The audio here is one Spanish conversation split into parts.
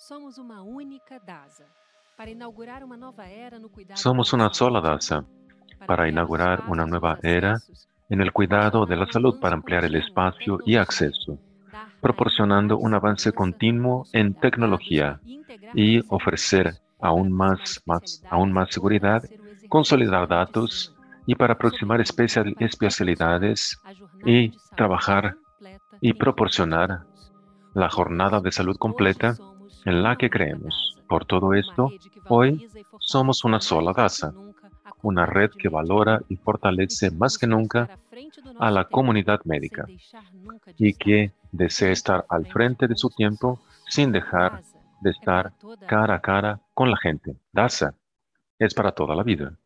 Somos uma única DASA para inaugurar uma nova era no cuidado Somos da una saúde, sola DASA para para ampliar os inaugurar una espaços e os nueva era acessos, en el cuidado de proporcionar la salud, para avanço ampliar el contínuo em espacio y tecnologia, acceso, dar ainda proporcionando mais un avance segurança continuo com os en cuidados dados tecnología e integrar y novos ofrecer serviços para aproximar aún especialidades más e seguridad, fortalecer o exercício da consolidar datos medicina, y para aproximar sobretudo para proporcionar especialidades a jornada y de saúde trabajar completa y em que proporcionar acreditamos. la Por jornada de isso, salud hoje completa somos en la uma que única creemos. DASA, Por todo uma esto, rede que hoy valoriza e somos fortalece una mais sola do que DASA, nunca a una red comunidade que médica. valora y fortalece más que Buscamos nunca estar à frente do a nosso la tempo, comunidad sem médica deixar nunca de y estar que desea frente a estar al frente frente de com su as tiempo pessoas. sin dejar DASA de é para estar toda a cara a vida. cara con la gente. DASA es para toda la vida.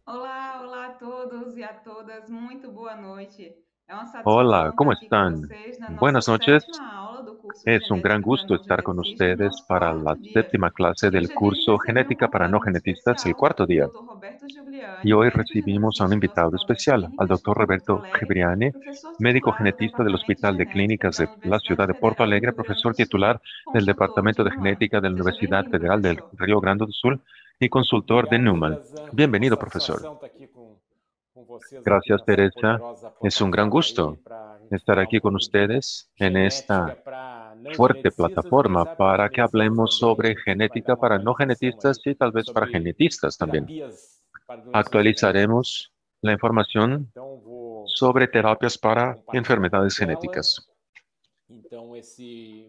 Olá, olá a todos e a todas, muito boa noite. É uma Hola, satisfação estar ¿cómo aqui com están? vocês na nossa Buenas noches. sétima aula do curso Es un gran Genética para gusto Não estar con Geneticistas, no ustedes nosso para la quarto dia. séptima clase E del hoje a gente curso recebeu um Genética para no convidado muito genetistas, el especial, cuarto o día. Dr. Roberto Y Giuliani, hoy médico recibimos a un geneticista do invitado Hospital das especial, al Clínicas de doctor Porto Roberto Alegre, Gebriani, professor médico titular do genetista del Departamento de Hospital de Genética Clínicas da de la Universidade ciudad de Porto Federal do Alegre, Rio Grande profesor do Sul, titular del consultor Departamento de de Numan. Genética de la Seja Universidad bem-vindo, Federal del professor. Río Grande do Sul y consultor de Obrigado, Newman. Teresa. Uma Bienvenido, profesor. satisfação estar aqui com vocês aqui Gracias, nessa Teresa. poderosa Es un gran plataforma aí gusto para a gente estar falar aquí con pouco de ustedes en genética esta para não fuerte geneticistas e quem plataforma sabe para para que genetistas hablemos também. A sobre gente vai dar genética uma para no atualização genetistas aí y tal vez para sobre genetistas también. terapias para doenças genéticas. Actualizaremos la información Então vou sobre terapias para compartilhar minha enfermedades tela. genéticas. Então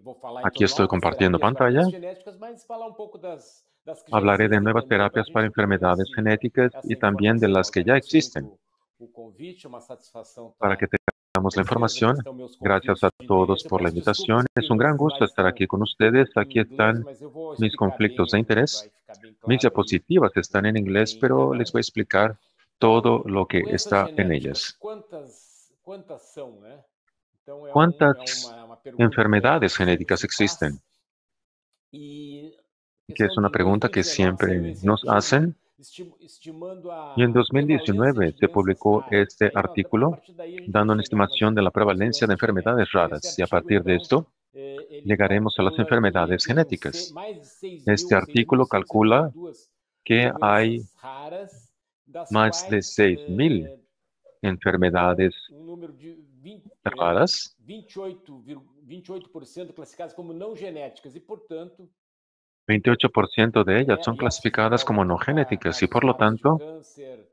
vou falar Aquí então estoy novas compartiendo terapias para pantalla. doenças genéticas, mas falar um pouco das que já Hablaré de existem nuevas também para a terapias para gente ter enfermedades genéticas essa y también de informação. las Eu que ya agradeço existen, muito o convite, é uma satisfação para que estar tengamos la com vocês. Aqui información. estão meus Gracias conflitos a de todos interesse. Eu por la peço desculpas invitación. porque Es un meus gran gusto slides estar estão aquí con ustedes. Aquí em inglês, están mas eu vou mis explicar conflictos bem de aqui, interés. vai ficar bem Mis claro aí diapositivas están en o que inglés, tem em pero cada les um. voy a explicar Então, todo lo que doenças está en genéticas, ellas. quantas são, né? Então, ¿Cuántas uma pergunta enfermedades que sempre genéticas se faz. existen? E a Que es questão una de pregunta que 2019 saiu siempre esse nos artigo hacen. estimando Y en a prevalência 2019 de se doenças publicó raras. este Aí, a artículo partir daí, a gente vai dando una chegar estimación de la nas prevalencia de doenças enfermedades genéticas. Esse raras. Y a artigo, partir de então, esto, ele llegaremos a las calcula que enfermedades tem genéticas. mais de Este artículo calcula 6.792 que hay doenças raras, das más de quais 6.000 enfermedades número de raras, 28% classificadas como não genéticas e, portanto, 28% de ellas son e elas se clasificadas como envolvem no então genéticas y casos por lo raros de tanto, câncer,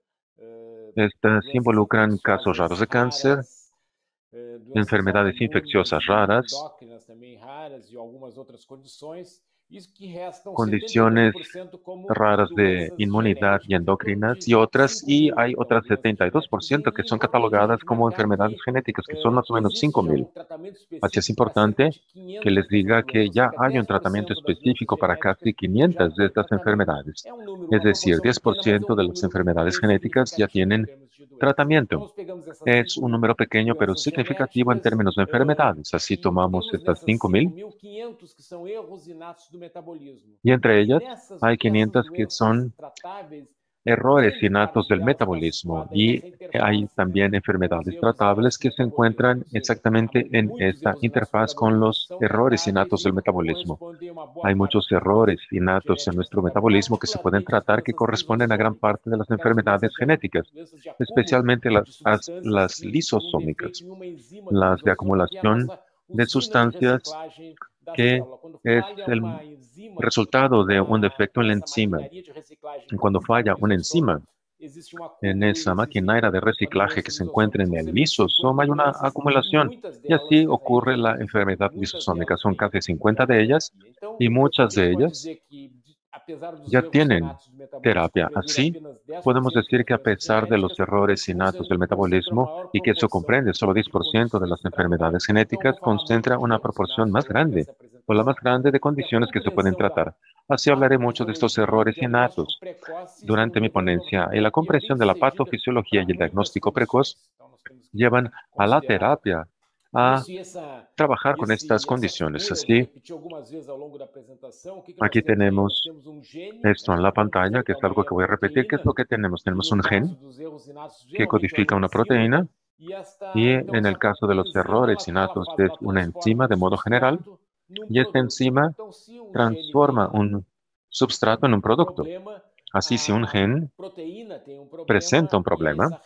estas involucran casos doenças raros de cáncer, infecciosas raras, doenças enfermedades autoimunes infecciosas e raras, endócrinas também raras e algumas outras condições, isso que restam condiciones 72% como raras de doenças inmunidad y genéticas, em torno endocrinas y de otras, 5 y mil, hay então, otras doenças genéticas. 72% que E son importante a catalogadas gente como marcar enfermedades que genéticas, que son más o menos existe já 5.000. tratamento Así es específico para cerca importante de que 500 les dessas diga que doenças, ou ya cerca hay un de tratamiento 10% das doenças específico para genéticas casi já 500 de tem estas tratamento. enfermedades. É um número, Es uma decir, proporção pequena, mas é 10% de las número enfermedades bem genéticas ya significativo em tienen termos de doenças. Então, tratamiento. nós pegamos essas Es un 5.000 número pequeño pero doenças significativo en genéticas términos de enfermedades. Así e tomamos temos estas nessas 5.000 5.500 que são erros inatos do metabolismo. y entre E ellas hay dessas 500 que doenças son tratáveis, errores grande innatos parte del delas está metabolismo situada aí y nessa hay interface también com os enfermedades erros tratables inatos do que se metabolismo. encuentran Ou seja, há exactamente en muitos esta erros inatos do interfaz con metabolismo que los são errores tratáveis innatos e del metabolismo. correspondem a uma boa Hay parte muchos das doenças errores innatos en genéticas, nuestro metabolismo que se pueden particularmente as tratar que doenças corresponden a gran lisossômicas, parte de las aquelas enfermedades genéticas, doenças de acúmulo especialmente de substâncias las que por um defeito lisosómicas, em uma enzima do las de lisosoma, que é a acumulación nossa de usina de sustancias reciclagem da que célula. Quando es falha el uma enzima resultado de un defecto en la nessa enzima. maquinaria de reciclagem Y cuando que está no falla una lisossoma, enzima existe um en acúmulo e esa existe maquinaria de uma reciclaje doença que se encuentra lisossômica. en São el cerca de 50 lisosoma, hay una doenças e acumulación. muitas Y así delas, aí ocurre la temos enfermedad muitas lisosómica. delas Son aí casi já 50 têm de ellas terapia. Então, y a muchas gente de pode ellas dizer que, apesar dos ya erros tienen inatos do metabolismo terapia. compreenderem Así, apenas podemos 10% decir das que a doenças pesar de los genéticas, errores innatos del concentram a metabolismo maior y que eso proporção comprende solo de 10% de condições las enfermedades tratáveis. Então, eu genéticas, vou falar muito concentra de una erros proporción inatos ao más longo grande, dessa o la más apresentação, grande de porque a condiciones que se pueden compreensão tratar. Así da hablaré mucho de estos patofisiologia e errores diagnóstico innatos precoce estão durante mi levando a uma ponencia y la terapia comprensión de la bem-sucedida patofisiología para y el muitas diagnóstico precoz condições. Então, nós temos que llevan a la considerar terapia a isso e trabajar con estas essa condiciones. figura. Eu vou Así, repetir algumas vezes ao longo da apresentação. O que nós aquí temos aí? Nós tenemos temos um gene, esto en la que pantalla, que codifica es uma algo que voy a repetir. ¿Qué es lo proteína, que tenemos? e Tenemos no un caso gen dos erros inatos, que geralmente é uma codifica una enzima, proteína e y então en essa el caso de los enzima errores ela innatos faz, es ela una transforma enzima um de modo general. substrato y esta enzima transforma un substrato en un producto. Así, si un gen presenta un problema,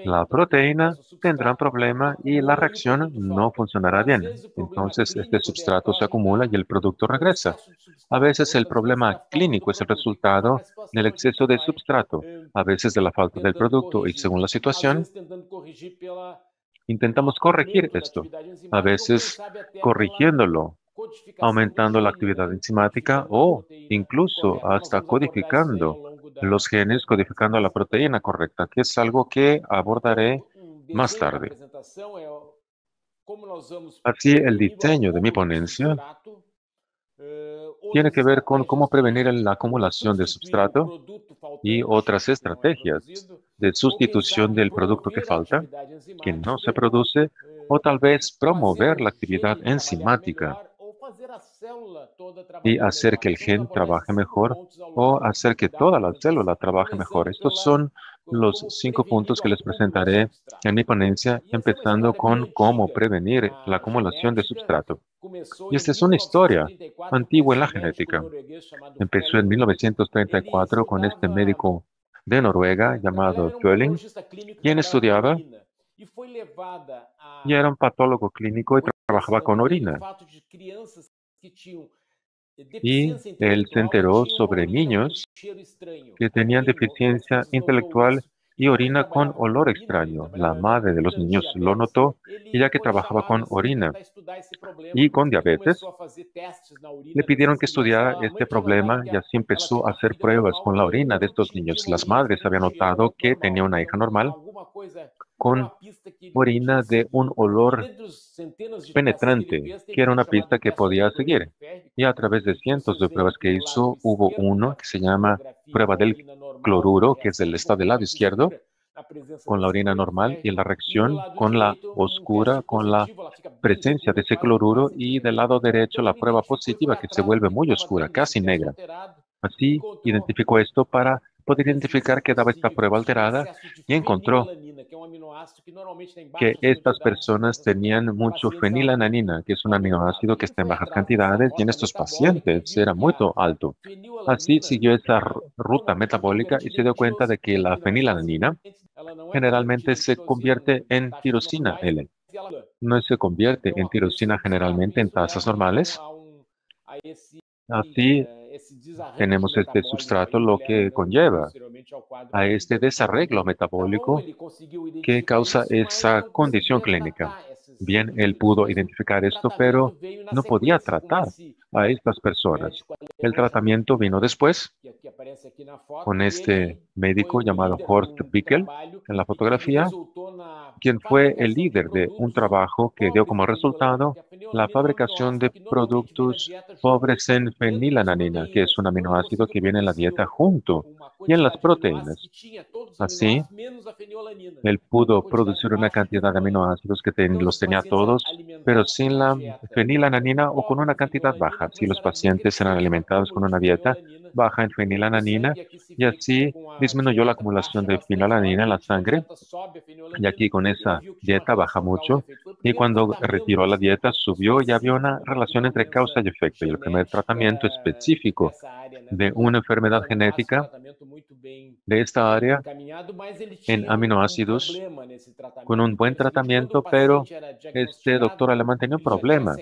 la proteína tendrá un problema y la reacción no funcionará bien. Entonces, este substrato se acumula y el producto regresa. A veces el problema clínico es el resultado del exceso de substrato, a veces de la falta del producto y según la situación, intentamos corregir esto, a veces corrigiéndolo, aumentando la actividad enzimática o incluso hasta codificando los genes, codificando la proteína correcta, que es algo que abordaré más tarde. Así, el diseño de mi ponencia tiene que ver con cómo prevenir la acumulación de substrato y otras estrategias de sustitución del producto que falta, que no se produce, o tal vez promover la actividad enzimática y hacer que el gen trabaje mejor o hacer que toda la célula trabaje mejor. Estos son los 5 puntos que les presentaré en mi ponencia, empezando con cómo prevenir la acumulación de substrato. Y esta es una historia antigua en la genética. Empezó en 1934 con este médico de Noruega llamado Fölling, quien estudiaba y era un patólogo clínico y trabajaba con orina. Y él se enteró sobre niños que tenían deficiencia intelectual y orina con olor extraño. La madre de los niños lo notó y ya que trabajaba con orina y con diabetes, le pidieron que estudiara este problema y así empezó a hacer pruebas con la orina de estos niños. Las madres habían notado que tenía una hija normal con orina de un olor penetrante, que era una pista que podía seguir. Y a través de cientos de pruebas que hizo, hubo uno que se llama prueba del cloruro, que es el estado del lado izquierdo, con la orina normal, y la reacción con la oscura, con la presencia de ese cloruro, y del lado derecho la prueba positiva, que se vuelve muy oscura, casi negra. Así identificó esto para poder identificar que daba esta prueba alterada y encontró que estas personas tenían mucho fenilalanina, que es un aminoácido que está en bajas cantidades, y en estos pacientes era muy alto. Así siguió esa ruta metabólica y se dio cuenta de que la fenilalanina generalmente se convierte en tirosina L. No se convierte en tirosina generalmente en tasas normales. Así tenemos este substrato, lo que conlleva a este desarreglo metabólico que causa esa condición clínica. Bien, él pudo identificar esto, pero no podía tratar a estas personas. El tratamiento vino después con este médico llamado Horst Bickel en la fotografía, quien fue el líder de un trabajo que dio como resultado la fabricación de productos pobres en fenilalanina, que es un aminoácido que viene en la dieta junto y en las proteínas. Así, él pudo producir una cantidad de aminoácidos que los tenía todos, pero sin la fenilalanina o con una cantidad baja. Si los pacientes eran alimentados con una dieta baja en fenilalanina, y así disminuyó la acumulación de fenilalanina en la sangre, y aquí con esa dieta baja mucho, y cuando retiró la dieta subió y había una relación entre causa y efecto, y el primer tratamiento específico de una enfermedad genética de esta área en aminoácidos con un buen tratamiento, pero este doctor alemán tenía un problema,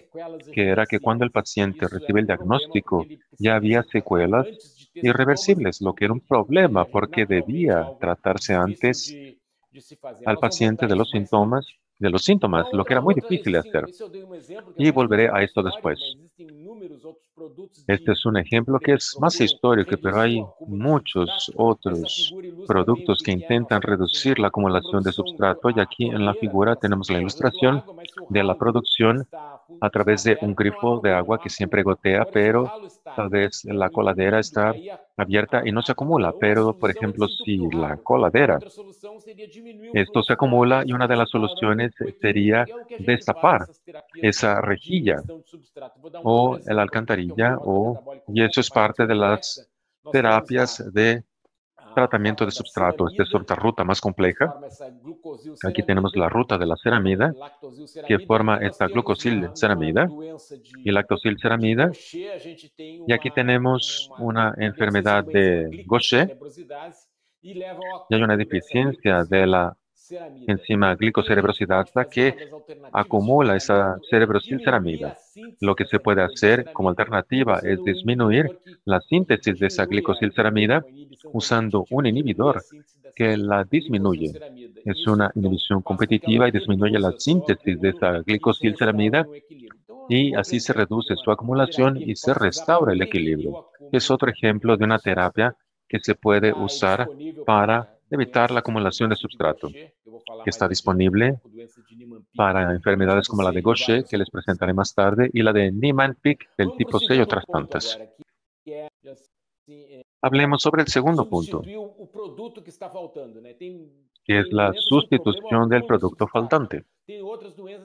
que era que cuando el paciente recibe el diagnóstico ya había secuelas irreversibles, lo que era un problema porque debía tratarse antes al paciente de los síntomas, lo que era muy difícil de hacer. Y volveré a esto después. Este es un ejemplo que es más histórico, pero hay muchos otros productos que intentan reducir la acumulación de substrato, y aquí en la figura tenemos la ilustración de la producción a través de un grifo de agua que siempre gotea, pero tal vez la coladera está abierta y no se acumula. Pero, por ejemplo, si la coladera, esto se acumula, y una de las soluciones sería destapar esa rejilla o la alcantarilla, y eso es parte de las terapias de tratamiento de substratos. Esta es otra ruta más compleja. Aquí tenemos la ruta de la ceramida, que forma esta glucosilceramida y lactosilceramida. Y aquí tenemos una enfermedad de Gaucher y hay una deficiencia de la enzima glicocerebrosidasa que acumula esa cerebrosilceramida. Lo que se puede hacer como alternativa es disminuir la síntesis de esa glicosilceramida usando un inhibidor que la disminuye. Es una inhibición competitiva y disminuye la síntesis de esa glicosilceramida y así se reduce su acumulación y se restaura el equilibrio. Es otro ejemplo de una terapia que se puede usar para evitar la acumulación de substrato, que está disponible para enfermedades como la de Gaucher, que les presentaré más tarde, y la de Niemann-Pick del tipo 6 y otras tantas. Hablemos sobre el segundo punto, que es la sustitución del producto faltante.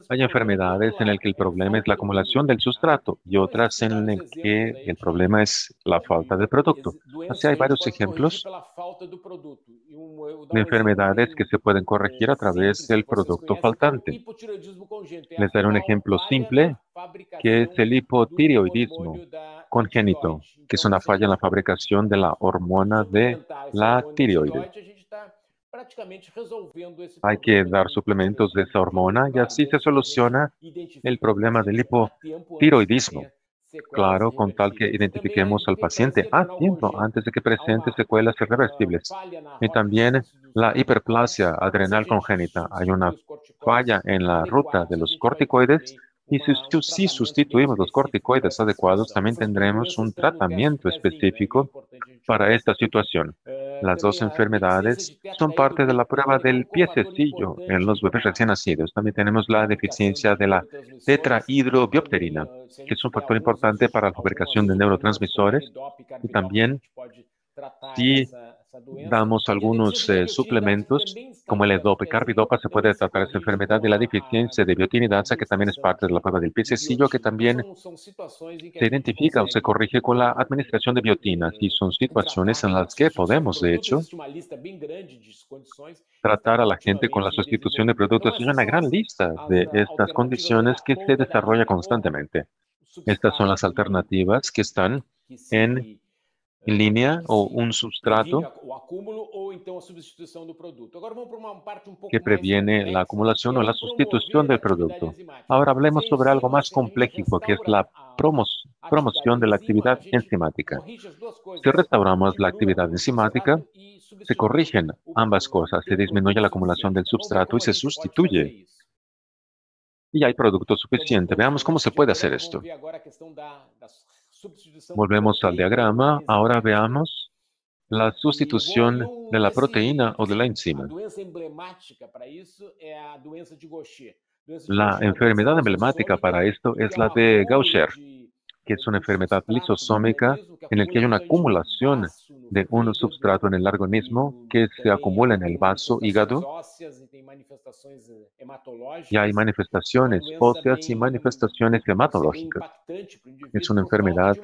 Hay enfermedades en las que el problema es la acumulación del sustrato y otras en las que el problema es la falta de producto. Así hay varios ejemplos de enfermedades que se pueden corregir a través del producto faltante. Les daré un ejemplo simple, que es el hipotireoidismo congénito, que es una falla en la fabricación de la hormona de la tireoides. Hay que dar suplementos de esa hormona y así se soluciona el problema del hipotiroidismo. Claro, con tal que identifiquemos al paciente a tiempo antes de que presente secuelas irreversibles. Y también la hiperplasia adrenal congénita. Hay una falla en la ruta de los corticoides y si sustituimos los corticoides adecuados, también tendremos un tratamiento específico para esta situación. Las dos enfermedades son parte de la prueba del pie sencillo en los bebés recién nacidos. También tenemos la deficiencia de la tetrahidrobiopterina, que es un factor importante para la fabricación de neurotransmisores. Y también, si damos algunos suplementos, como el EDOPA y carbidopa, se puede tratar esa enfermedad de la deficiencia de biotinidasa, que también es parte de la prueba del pie sencillo, que también se identifica o se corrige con la administración de biotinas. Y son situaciones en las que podemos, de hecho, tratar a la gente con la sustitución de productos. Hay una gran lista de estas condiciones que se desarrolla constantemente. Estas son las alternativas que están en línea o un substrato que previene la acumulación o la sustitución del producto. Ahora hablemos sobre algo más complejo, que es la promoción de la actividad enzimática. Si restauramos la actividad enzimática, se corrigen ambas cosas, se disminuye la acumulación del substrato y se sustituye. Y hay producto suficiente. Veamos cómo se puede hacer esto. Volvemos al diagrama. Ahora veamos la sustitución de la proteína o de la enzima. La enfermedad emblemática para esto es la de Gaucher, que es una enfermedad lisosómica en la que hay una acumulación de un substrato en el organismo que se acumula en el vaso hígado y hay manifestaciones óseas y manifestaciones hematológicas. Es una enfermedad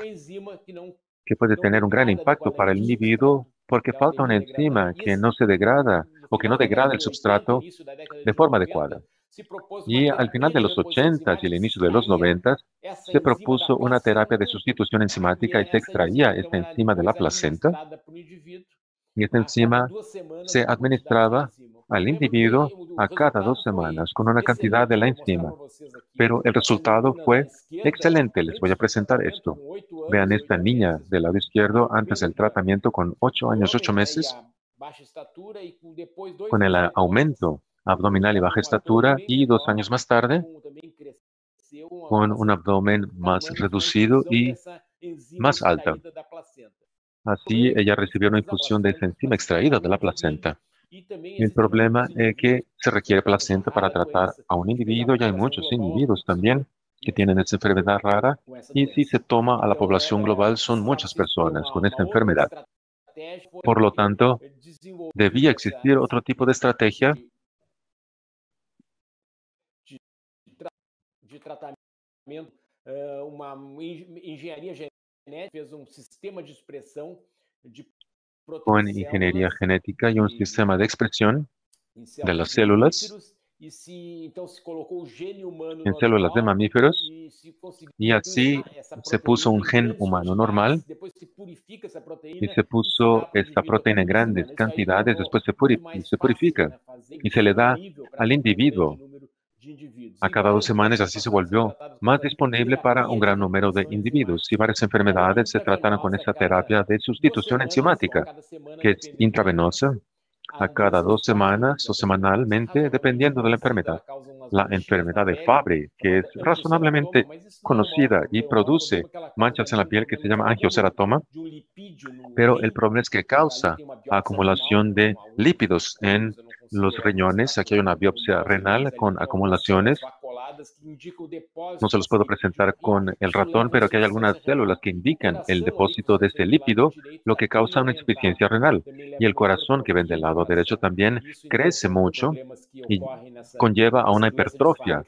que puede tener un gran impacto para el individuo porque falta una enzima que no se degrada o que no degrada el substrato de forma adecuada. Y al final de los 80 y el inicio de los 90 se propuso una terapia de sustitución enzimática y se extraía esta enzima de la placenta y esta enzima se administraba al individuo a cada 2 semanas con una cantidad de la enzima. Pero el resultado fue excelente. Les voy a presentar esto. Vean esta niña del lado izquierdo antes del tratamiento con 8 años, 8 meses, con el aumento abdominal y baja estatura y 2 años más tarde con un abdomen más reducido y más alta. Así ella recibió una infusión de esa enzima extraída de la placenta. El problema es que se requiere placenta para tratar a un individuo y hay muchos individuos también que tienen esta enfermedad rara y si se toma a la población global son muchas personas con esta enfermedad. Por lo tanto, debía existir otro tipo de estrategia de tratamento, uma engenharia genética fez sistema de expressão de con ingeniería genética y un sistema de expresión de las células en células de mamíferos, y así se puso un gen humano normal y se puso esta proteína en grandes cantidades, después se purifica y se le da al individuo a cada 2 semanas, así se volvió más disponible para un gran número de individuos, y varias enfermedades se trataron con esta terapia de sustitución enzimática, que es intravenosa a cada 2 semanas o semanalmente, dependiendo de la enfermedad. La enfermedad de Fabry, que es razonablemente conocida y produce manchas en la piel que se llama angioceratoma, pero el problema es que causa acumulación de lípidos en los riñones. Aquí hay una biopsia renal con acumulaciones. No se los puedo presentar con el ratón, pero aquí hay algunas células que indican el depósito de este lípido, lo que causa una insuficiencia renal. Y el corazón, que ven del lado derecho, también crece mucho y conlleva a una hipertrofia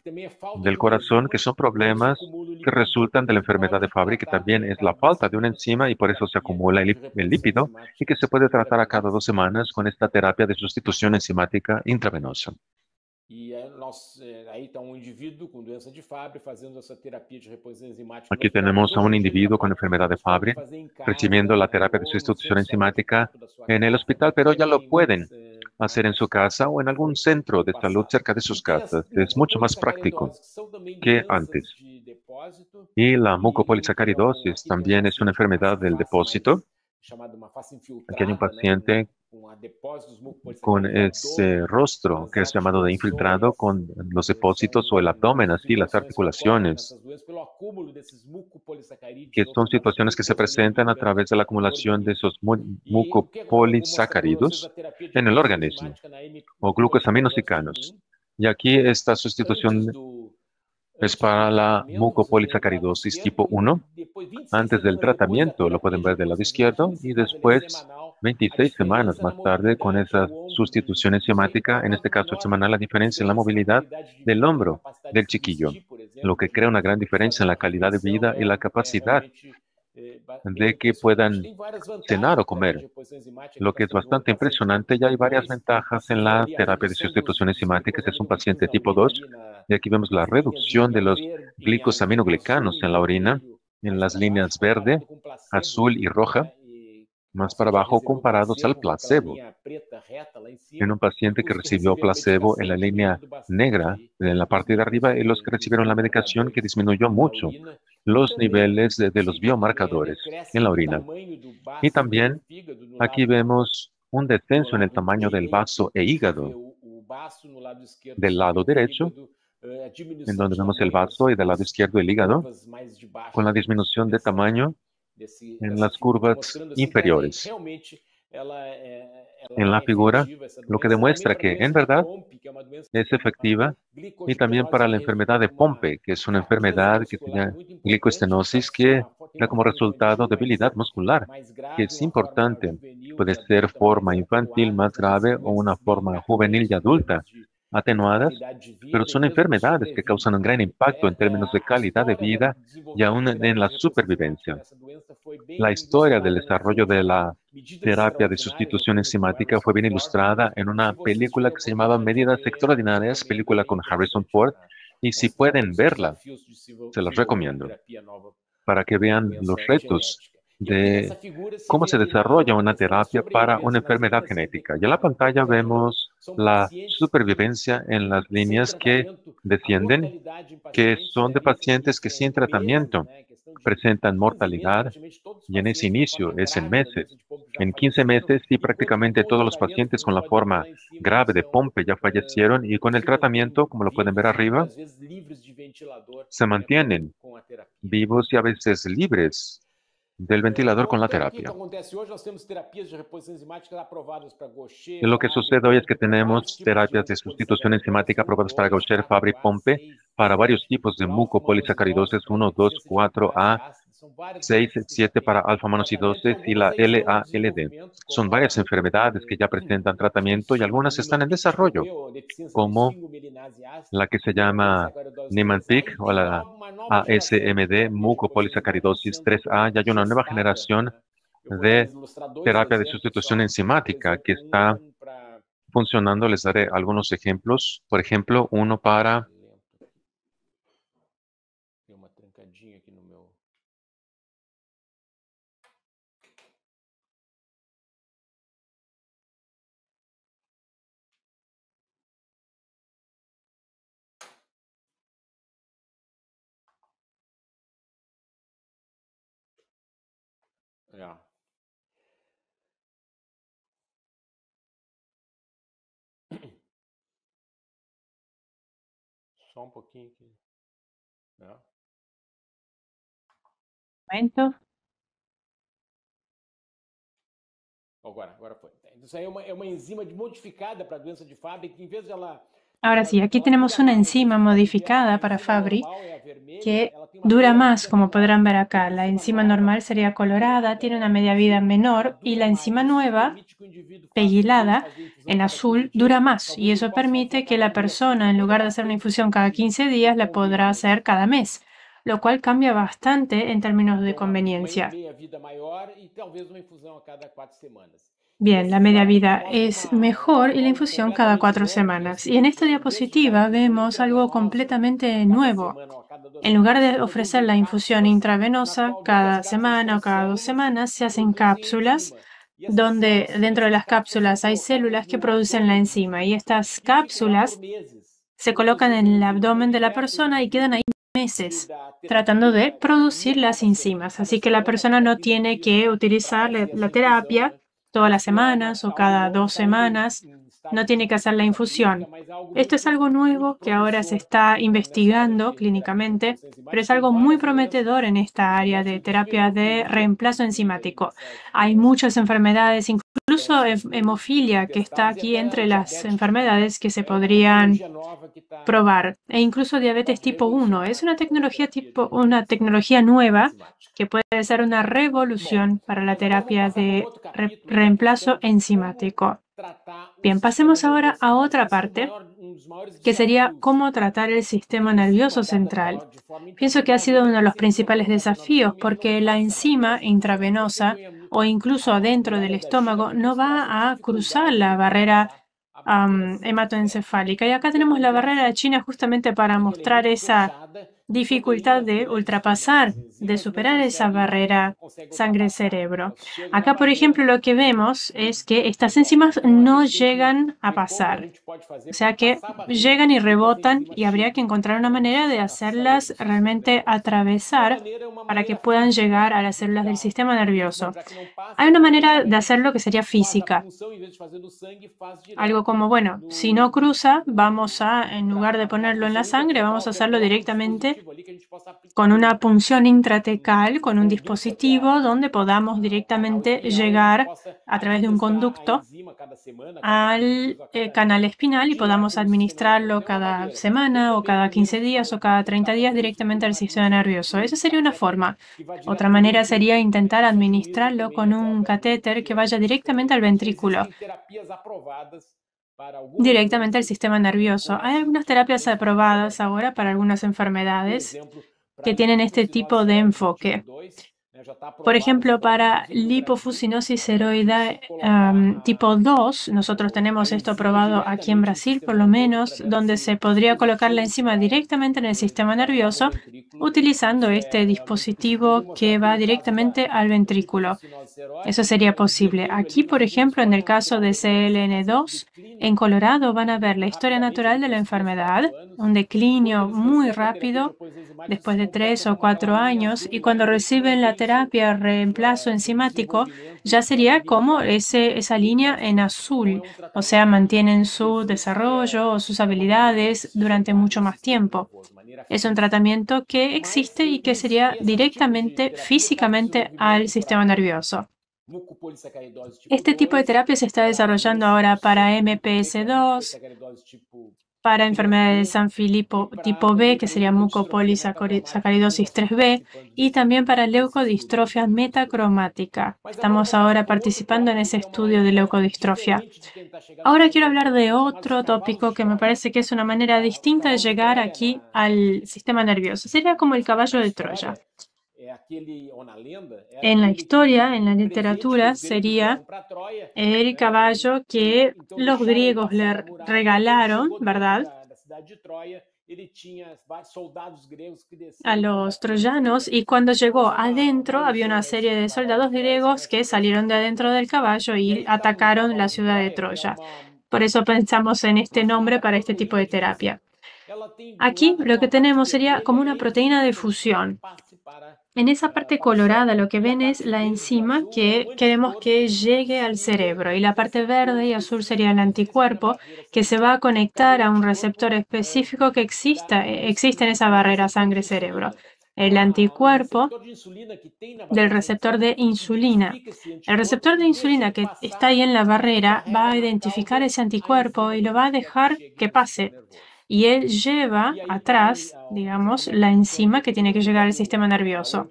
del corazón, que son problemas que resultan de la enfermedad de Fabry, que también es la falta de una enzima y por eso se acumula el lípido, y que se puede tratar a cada 2 semanas con esta terapia de sustitución enzimática intravenosa. Aquí tenemos a un individuo con enfermedad de Fabry recibiendo la terapia de sustitución enzimática en el hospital, pero ya lo pueden hacer en su casa o en algún centro de salud cerca de sus casas. Es mucho más práctico que antes. Y la mucopolisacaridosis también es una enfermedad del depósito. Aquí hay un paciente con ese rostro que es llamado de infiltrado, con los depósitos o el abdomen, así las articulaciones, que son situaciones que se presentan a través de la acumulación de esos mucopolisacáridos en el organismo, o glucosaminosicanos. Y aquí esta sustitución es para la mucopolisacaridosis tipo 1. Antes del tratamiento, lo pueden ver del lado izquierdo, y después 26 semanas más tarde con esa sustitución enzimática, en este caso semanal, la diferencia en la movilidad del hombro del chiquillo, lo que crea una gran diferencia en la calidad de vida y la capacidad de que puedan cenar o comer, lo que es bastante impresionante. Ya hay varias ventajas en la terapia de sustitución enzimática. Este es un paciente tipo 2, y aquí vemos la reducción de los glicosaminoglicanos en la orina, en las líneas verde, azul y roja, más para abajo comparados al placebo. En un paciente que recibió placebo en la línea negra, en la parte de arriba, y los que recibieron la medicación, que disminuyó mucho los niveles de los biomarcadores en la orina. Y también aquí vemos un descenso en el tamaño del vaso e hígado del lado derecho, en donde vemos el vaso, y del lado izquierdo el hígado, con la disminución de tamaño en las curvas inferiores en la figura, lo que demuestra que en verdad es efectiva. Y también para la enfermedad de Pompe, que es una enfermedad que se llama glicoestenosis, que da como resultado debilidad muscular, que es importante. Puede ser forma infantil más grave o una forma juvenil y adulta atenuadas, pero son enfermedades que causan un gran impacto en términos de calidad de vida y aún en la supervivencia. La historia del desarrollo de la terapia de sustitución enzimática fue bien ilustrada en una película que se llamaba Medidas Extraordinarias, película con Harrison Ford, y si pueden verla, se las recomiendo, para que vean los retos de cómo se desarrolla una terapia para una enfermedad genética. Y en la pantalla vemos la supervivencia en las líneas que descienden, que son de pacientes que sin tratamiento presentan mortalidad, y en ese inicio es en meses. En 15 meses, sí, prácticamente todos los pacientes con la forma grave de Pompe ya fallecieron, y con el tratamiento, como lo pueden ver arriba, se mantienen vivos y a veces libres del ventilador con la terapia. Y lo que sucede hoy es que tenemos terapias de sustitución enzimática aprobadas para Gaucher, Fabry, Pompe, para varios tipos de mucopolisacaridosis 1, 2, 4A, 6, 7 para alfa-manosidosis y la LALD. Son varias enfermedades que ya presentan tratamiento y algunas están en desarrollo, como la que se llama Niemann-Pick o la ASMD, mucopolisacaridosis 3A. Ya hay una nueva generación de terapia de sustitución enzimática que está funcionando. Les daré algunos ejemplos. Por ejemplo, uno para Tem uma trancadinha aqui no meu. É. Só um pouquinho aqui. É. Momento. Agora foi. Isso aí é uma enzima modificada para a doença de Fabry, que em vez de ela. Ahora sí, aquí tenemos una enzima modificada para Fabry que dura más, como podrán ver acá. La enzima normal sería colorada, tiene una media vida menor, y la enzima nueva, pegilada, en azul, dura más. Y eso permite que la persona, en lugar de hacer una infusión cada 15 días, la podrá hacer cada mes, lo cual cambia bastante en términos de conveniencia. Bien, la media vida es mejor y la infusión cada 4 semanas. Y en esta diapositiva vemos algo completamente nuevo. En lugar de ofrecer la infusión intravenosa cada semana o cada 2 semanas, se hacen cápsulas donde dentro de las cápsulas hay células que producen la enzima. Y estas cápsulas se colocan en el abdomen de la persona y quedan ahí meses tratando de producir las enzimas. Así que la persona no tiene que utilizar la terapia todas las semanas o cada 2 semanas, no tiene que hacer la infusión. Esto es algo nuevo que ahora se está investigando clínicamente, pero es algo muy prometedor en esta área de terapia de reemplazo enzimático. Hay muchas enfermedades, incluso hemofilia, que está aquí entre las enfermedades que se podrían probar, e incluso diabetes tipo 1. Es una tecnología nueva que puede ser una revolución para la terapia de reemplazo enzimático. Bien, pasemos ahora a otra parte, que sería cómo tratar el sistema nervioso central. Pienso que ha sido uno de los principales desafíos porque la enzima intravenosa o incluso adentro del estómago no va a cruzar la barrera hematoencefálica. Y acá tenemos la barrera de China justamente para mostrar esa dificultad de ultrapasar, de superar esa barrera sangre-cerebro. Acá, por ejemplo, lo que vemos es que estas enzimas no llegan a pasar. O sea que llegan y rebotan y habría que encontrar una manera de hacerlas realmente atravesar para que puedan llegar a las células del sistema nervioso. Hay una manera de hacerlo que sería física. Algo como, bueno, si no cruza, vamos a, en lugar de ponerlo en la sangre, vamos a hacerlo directamente con una punción intratecal, con un dispositivo donde podamos directamente llegar a través de un conducto al canal espinal y podamos administrarlo cada semana o cada 15 días o cada 30 días directamente al sistema nervioso. Esa sería una forma. Otra manera sería intentar administrarlo con un catéter que vaya directamente al ventrículo, directamente al sistema nervioso. Hay algunas terapias aprobadas ahora para algunas enfermedades que tienen este tipo de enfoque. Por ejemplo, para lipofuscinosis seroidea tipo 2, nosotros tenemos esto aprobado aquí en Brasil, por lo menos, donde se podría colocar la enzima directamente en el sistema nervioso utilizando este dispositivo que va directamente al ventrículo. Eso sería posible. Aquí, por ejemplo, en el caso de CLN2, en Colorado van a ver la historia natural de la enfermedad, un declinio muy rápido después de 3 o 4 años, y cuando reciben la terapia reemplazo enzimático, ya sería como esa línea en azul, o sea, mantienen su desarrollo o sus habilidades durante mucho más tiempo. Es un tratamiento que existe y que sería directamente, físicamente, al sistema nervioso. Este tipo de terapia se está desarrollando ahora para MPS2, para enfermedades de San Filipo tipo B, que sería mucopolisacaridosis 3B, y también para leucodistrofia metacromática. Estamos ahora participando en ese estudio de leucodistrofia. Ahora quiero hablar de otro tópico que me parece que es una manera distinta de llegar aquí al sistema nervioso. Sería como el caballo de Troya. En la historia, en la literatura, sería el caballo que los griegos le regalaron, ¿verdad?, a los troyanos, y cuando llegó adentro había una serie de soldados griegos que salieron de adentro del caballo y atacaron la ciudad de Troya. Por eso pensamos en este nombre para este tipo de terapia. Aquí lo que tenemos sería como una proteína de fusión. En esa parte colorada lo que ven es la enzima que queremos que llegue al cerebro, y la parte verde y azul sería el anticuerpo que se va a conectar a un receptor específico que existe en esa barrera sangre-cerebro. El anticuerpo del receptor de insulina. El receptor de insulina que está ahí en la barrera va a identificar ese anticuerpo y lo va a dejar que pase. Y él lleva atrás, digamos, la enzima que tiene que llegar al sistema nervioso.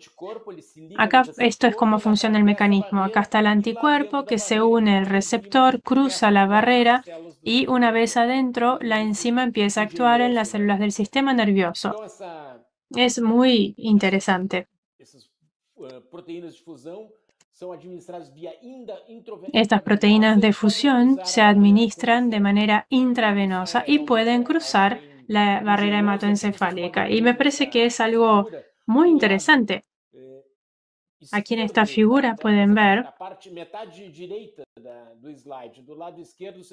Acá esto es cómo funciona el mecanismo. Acá está el anticuerpo que se une al receptor, cruza la barrera y una vez adentro, la enzima empieza a actuar en las células del sistema nervioso. Es muy interesante. Estas proteínas de fusión se administran de manera intravenosa y pueden cruzar la barrera hematoencefálica. Y me parece que es algo muy interesante. Aquí en esta figura pueden ver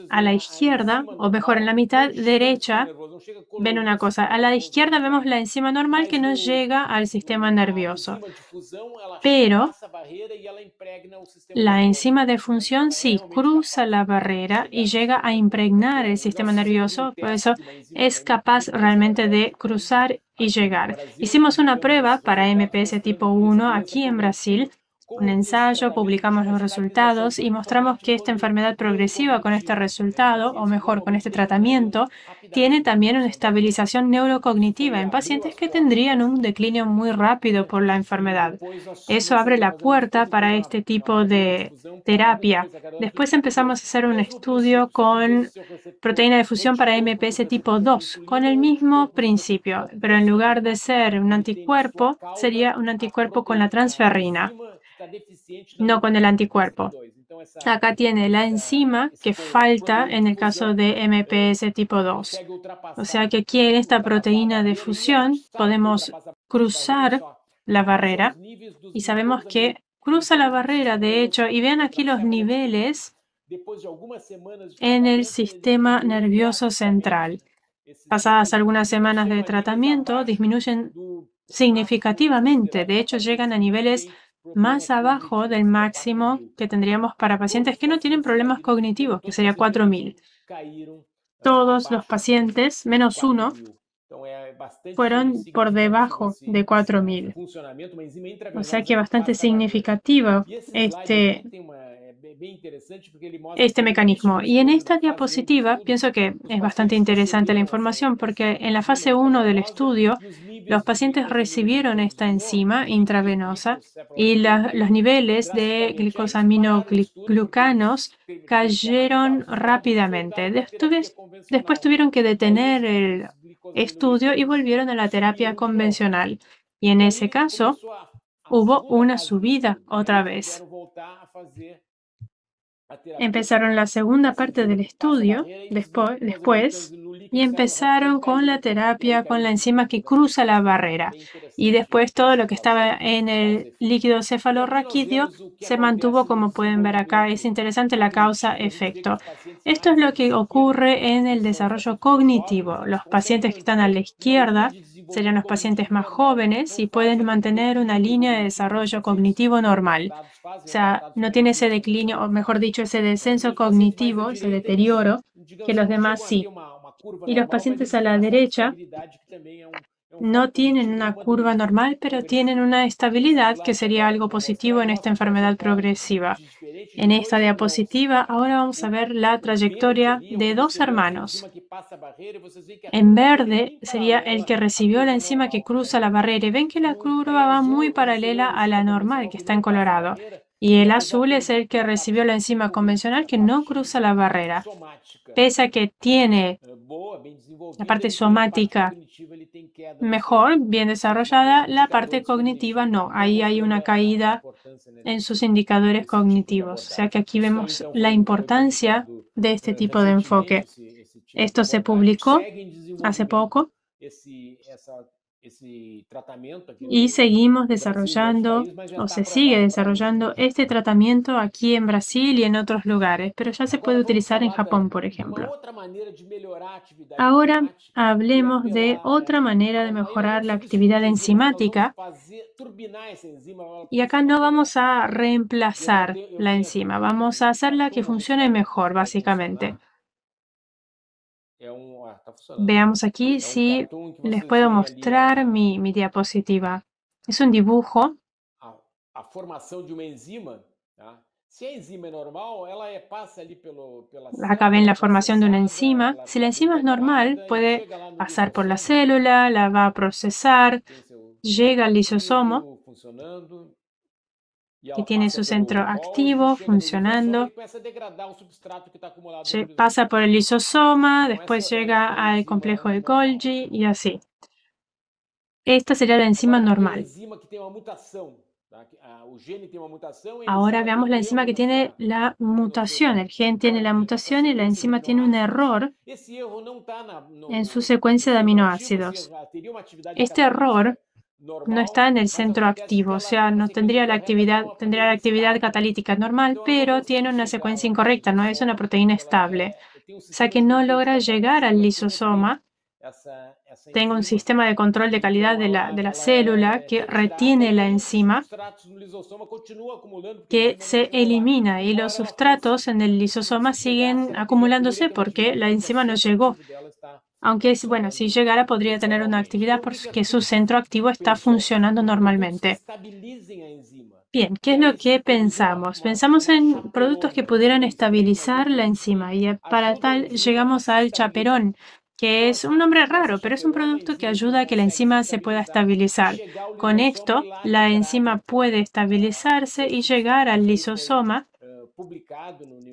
a la izquierda, o mejor en la mitad derecha, ven una cosa. A la izquierda vemos la enzima normal que no llega al sistema nervioso. Pero la enzima de función sí cruza la barrera y llega a impregnar el sistema nervioso. Por eso es capaz realmente de cruzar y llegar. Hicimos una prueba para MPS tipo 1 aquí en Brasil. Un ensayo, publicamos los resultados y mostramos que esta enfermedad progresiva con este resultado, o mejor, con este tratamiento, tiene también una estabilización neurocognitiva en pacientes que tendrían un declinio muy rápido por la enfermedad. Eso abre la puerta para este tipo de terapia. Después empezamos a hacer un estudio con proteína de fusión para MPS tipo 2, con el mismo principio, pero en lugar de ser un anticuerpo, sería un anticuerpo con la transferrina, no con el anticuerpo. Acá tiene la enzima que falta en el caso de MPS tipo 2. O sea que aquí en esta proteína de fusión podemos cruzar la barrera y sabemos que cruza la barrera, de hecho, y vean aquí los niveles en el sistema nervioso central. Pasadas algunas semanas de tratamiento, disminuyen significativamente. De hecho, llegan a niveles más abajo del máximo que tendríamos para pacientes que no tienen problemas cognitivos, que sería 4.000. Todos los pacientes, menos uno, fueron por debajo de 4.000. O sea que bastante significativo este mecanismo. Y en esta diapositiva pienso que es bastante interesante la información porque en la fase 1 del estudio los pacientes recibieron esta enzima intravenosa y los niveles de glicosaminoglucanos cayeron rápidamente. Después tuvieron que detener el estudio y volvieron a la terapia convencional. Y en ese caso hubo una subida otra vez. Empezaron la segunda parte del estudio después y empezaron con la terapia con la enzima que cruza la barrera. Y después todo lo que estaba en el líquido cefalorraquídeo se mantuvo, como pueden ver acá. Es interesante la causa-efecto. Esto es lo que ocurre en el desarrollo cognitivo. Los pacientes que están a la izquierda serían los pacientes más jóvenes y pueden mantener una línea de desarrollo cognitivo normal. O sea, no tiene ese declinio, o mejor dicho, ese descenso cognitivo, ese deterioro, que los demás sí. Y los pacientes a la derecha no tienen una curva normal, pero tienen una estabilidad que sería algo positivo en esta enfermedad progresiva. En esta diapositiva, ahora vamos a ver la trayectoria de dos hermanos. En verde sería el que recibió la enzima que cruza la barrera. Y ven que la curva va muy paralela a la normal, que está en colorado. Y el azul es el que recibió la enzima convencional que no cruza la barrera. Pese a que tiene la parte somática mejor, bien desarrollada, la parte cognitiva no. Ahí hay una caída en sus indicadores cognitivos. O sea que aquí vemos la importancia de este tipo de enfoque. Esto se publicó hace poco y seguimos desarrollando o se sigue desarrollando este tratamiento aquí en Brasil y en otros lugares, pero ya se puede utilizar en Japón, por ejemplo. Ahora hablemos de otra manera de mejorar la actividad enzimática. Y acá no vamos a reemplazar la enzima, vamos a hacerla que funcione mejor, básicamente. Veamos aquí si les puedo mostrar mi diapositiva. Es un dibujo. Acá ven la formación de una enzima. Si la enzima es normal, puede pasar por la célula, la va a procesar, llega al lisosomo, que tiene su centro activo funcionando, pasa por el lisosoma, después llega al complejo de Golgi y así. Esta sería la enzima normal. Ahora veamos la enzima que tiene la mutación. El gen tiene la mutación y la enzima tiene un error en su secuencia de aminoácidos. Este error no está en el centro activo, o sea, no tendría la actividad catalítica normal, pero tiene una secuencia incorrecta, no es una proteína estable. O sea que no logra llegar al lisosoma. Tengo un sistema de control de calidad de la célula que retiene la enzima, que se elimina y los sustratos en el lisosoma siguen acumulándose porque la enzima no llegó. Aunque, bueno, si llegara podría tener una actividad porque su centro activo está funcionando normalmente. Bien, ¿qué es lo que pensamos? Pensamos en productos que pudieran estabilizar la enzima y para tal llegamos al chaperón, que es un nombre raro, pero es un producto que ayuda a que la enzima se pueda estabilizar. Con esto, la enzima puede estabilizarse y llegar al lisosoma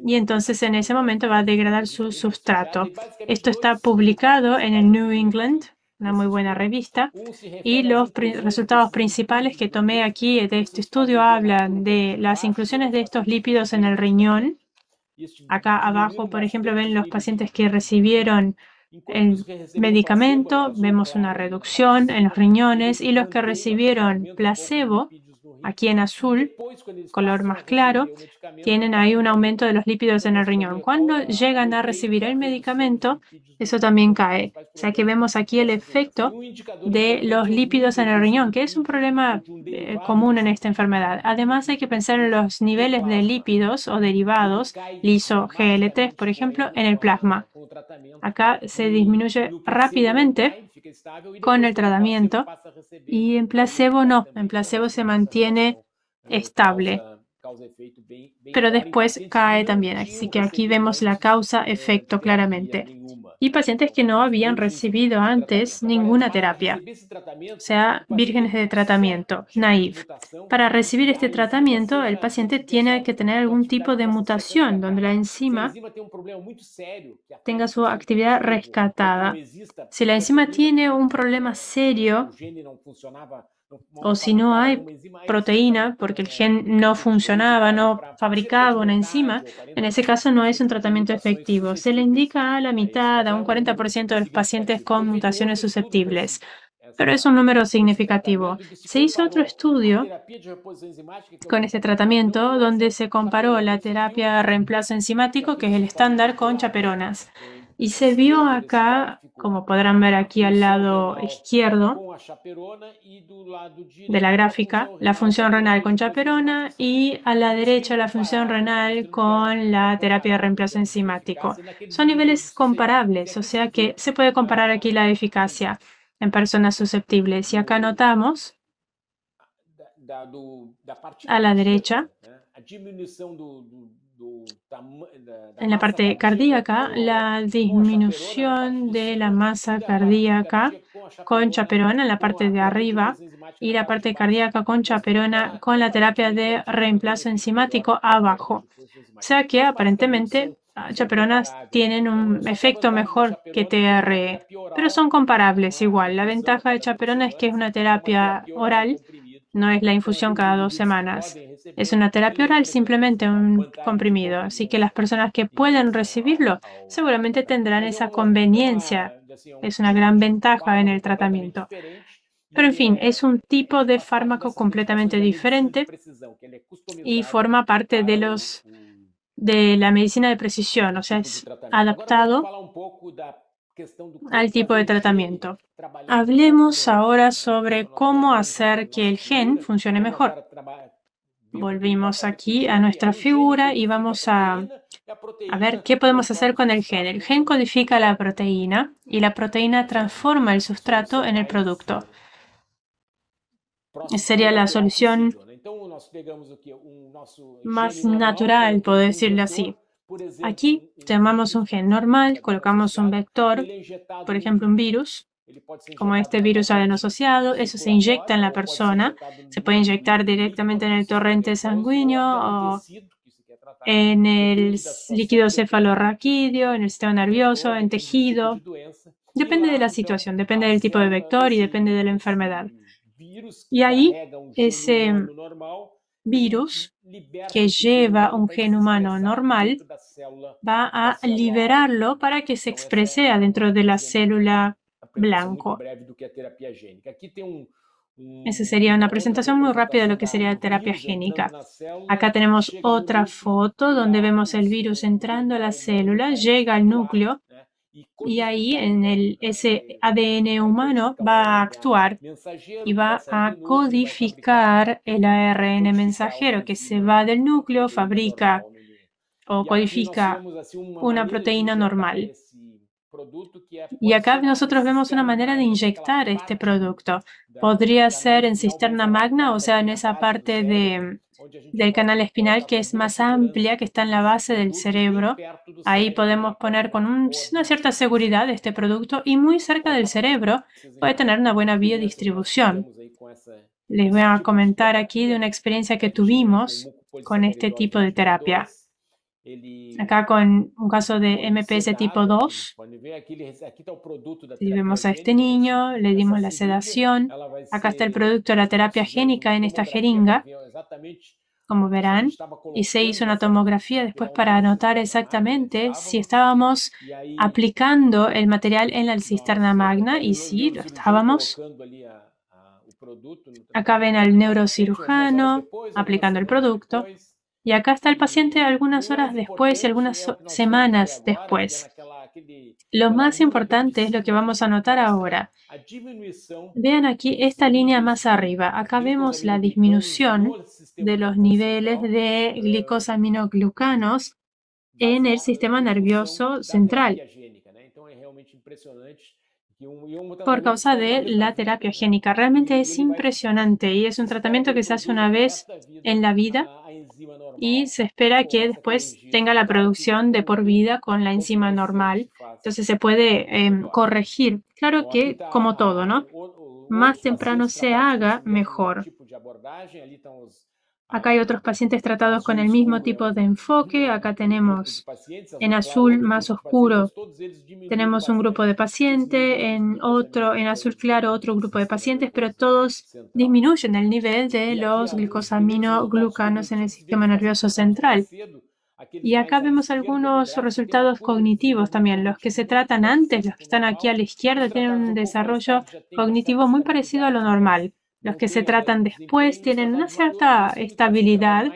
y entonces en ese momento va a degradar su sustrato. Esto está publicado en el New England, una muy buena revista, y los resultados principales que tomé aquí de este estudio hablan de las inclusiones de estos lípidos en el riñón. Acá abajo, por ejemplo, ven los pacientes que recibieron el medicamento, vemos una reducción en los riñones, y los que recibieron placebo, aquí en azul, color más claro, tienen ahí un aumento de los lípidos en el riñón. Cuando llegan a recibir el medicamento, eso también cae. O sea que vemos aquí el efecto de los lípidos en el riñón, que es un problema común en esta enfermedad. Además, hay que pensar en los niveles de lípidos o derivados, liso GL3, por ejemplo, en el plasma. Acá se disminuye rápidamente con el tratamiento y en placebo no. En placebo se mantiene estable, pero después cae también. Así que aquí vemos la causa-efecto claramente. Y pacientes que no habían recibido antes ninguna terapia, o sea, vírgenes de tratamiento, naive. Para recibir este tratamiento, el paciente tiene que tener algún tipo de mutación donde la enzima tenga su actividad rescatada. Si la enzima tiene un problema serio, o si no hay proteína porque el gen no funcionaba, no fabricaba una enzima, en ese caso no es un tratamiento efectivo. Se le indica a la mitad, a un 40% de los pacientes con mutaciones susceptibles, pero es un número significativo. Se hizo otro estudio con este tratamiento donde se comparó la terapia de reemplazo enzimático, que es el estándar, con chaperonas. Y se vio acá, como podrán ver aquí al lado izquierdo de la gráfica, la función renal con chaperona y a la derecha la función renal con la terapia de reemplazo enzimático. Son niveles comparables, o sea que se puede comparar aquí la eficacia en personas susceptibles. Y acá notamos a la derecha En la parte cardíaca, la disminución de la masa cardíaca con chaperona en la parte de arriba y la parte cardíaca con chaperona con la terapia de reemplazo enzimático abajo. O sea que aparentemente chaperonas tienen un efecto mejor que TRE, pero son comparables igual. La ventaja de chaperona es que es una terapia oral, no es la infusión cada 2 semanas. Es una terapia oral, simplemente un comprimido. Así que las personas que pueden recibirlo seguramente tendrán esa conveniencia. Es una gran ventaja en el tratamiento. Pero en fin, es un tipo de fármaco completamente diferente y forma parte de la medicina de precisión, o sea, es adaptado al tipo de tratamiento. Hablemos ahora sobre cómo hacer que el gen funcione mejor. Volvimos aquí a nuestra figura y vamos a ver qué podemos hacer con el gen. El gen codifica la proteína y la proteína transforma el sustrato en el producto. Sería la solución más natural, puedo decirlo así. Aquí tomamos un gen normal, colocamos un vector, por ejemplo un virus, como este virus adenosociado, eso se inyecta en la persona, se puede inyectar directamente en el torrente sanguíneo o en el líquido cefalorraquídeo, en el sistema nervioso, en tejido. Depende de la situación, depende del tipo de vector y depende de la enfermedad. Y ahí ese virus que lleva un gen humano normal va a liberarlo para que se exprese adentro de la célula blanco. Esa sería una presentación muy rápida de lo que sería terapia génica. Acá tenemos otra foto donde vemos el virus entrando a la célula, llega al núcleo y ahí ese ADN humano va a actuar y va a codificar el ARN mensajero que se va del núcleo, fabrica o codifica una proteína normal. Y acá nosotros vemos una manera de inyectar este producto. Podría ser en cisterna magna, o sea, en esa parte del canal espinal que es más amplia, que está en la base del cerebro. Ahí podemos poner con una cierta seguridad este producto y muy cerca del cerebro puede tener una buena biodistribución. Les voy a comentar aquí de una experiencia que tuvimos con este tipo de terapia. Acá con un caso de MPS tipo 2, y vemos a este niño, le dimos la sedación. Acá está el producto de la terapia génica en esta jeringa, como verán, y se hizo una tomografía después para anotar exactamente si estábamos aplicando el material en la cisterna magna, y sí, lo estábamos. Acá ven al neurocirujano aplicando el producto. Y acá está el paciente algunas horas después y algunas semanas después. Lo más importante es lo que vamos a notar ahora. Vean aquí esta línea más arriba. Acá vemos la disminución de los niveles de glicosaminoglucanos en el sistema nervioso central por causa de la terapia génica. Realmente es impresionante y es un tratamiento que se hace una vez en la vida y se espera que después tenga la producción de por vida con la enzima normal. Entonces se puede corregir. Claro que como todo, ¿no? Más temprano se haga, mejor. Acá hay otros pacientes tratados con el mismo tipo de enfoque. Acá tenemos en azul más oscuro, tenemos un grupo de pacientes, en azul claro otro grupo de pacientes, pero todos disminuyen el nivel de los glicosaminoglucanos en el sistema nervioso central. Y acá vemos algunos resultados cognitivos también. Los que se tratan antes, los que están aquí a la izquierda, tienen un desarrollo cognitivo muy parecido a lo normal. Los que se tratan después tienen una cierta estabilidad,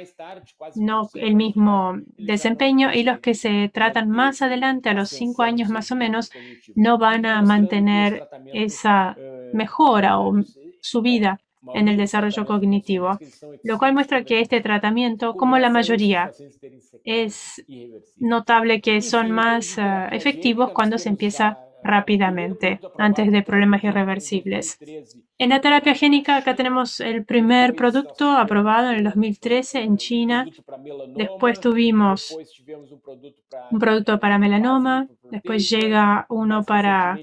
no el mismo desempeño, y los que se tratan más adelante, a los 5 años más o menos, no van a mantener esa mejora o subida en el desarrollo cognitivo, lo cual muestra que este tratamiento, como la mayoría, es notable que son más efectivos cuando se empieza rápidamente antes de problemas irreversibles. En la terapia génica, acá tenemos el primer producto aprobado en el 2013 en China. Después tuvimos un producto para melanoma. Después llega uno para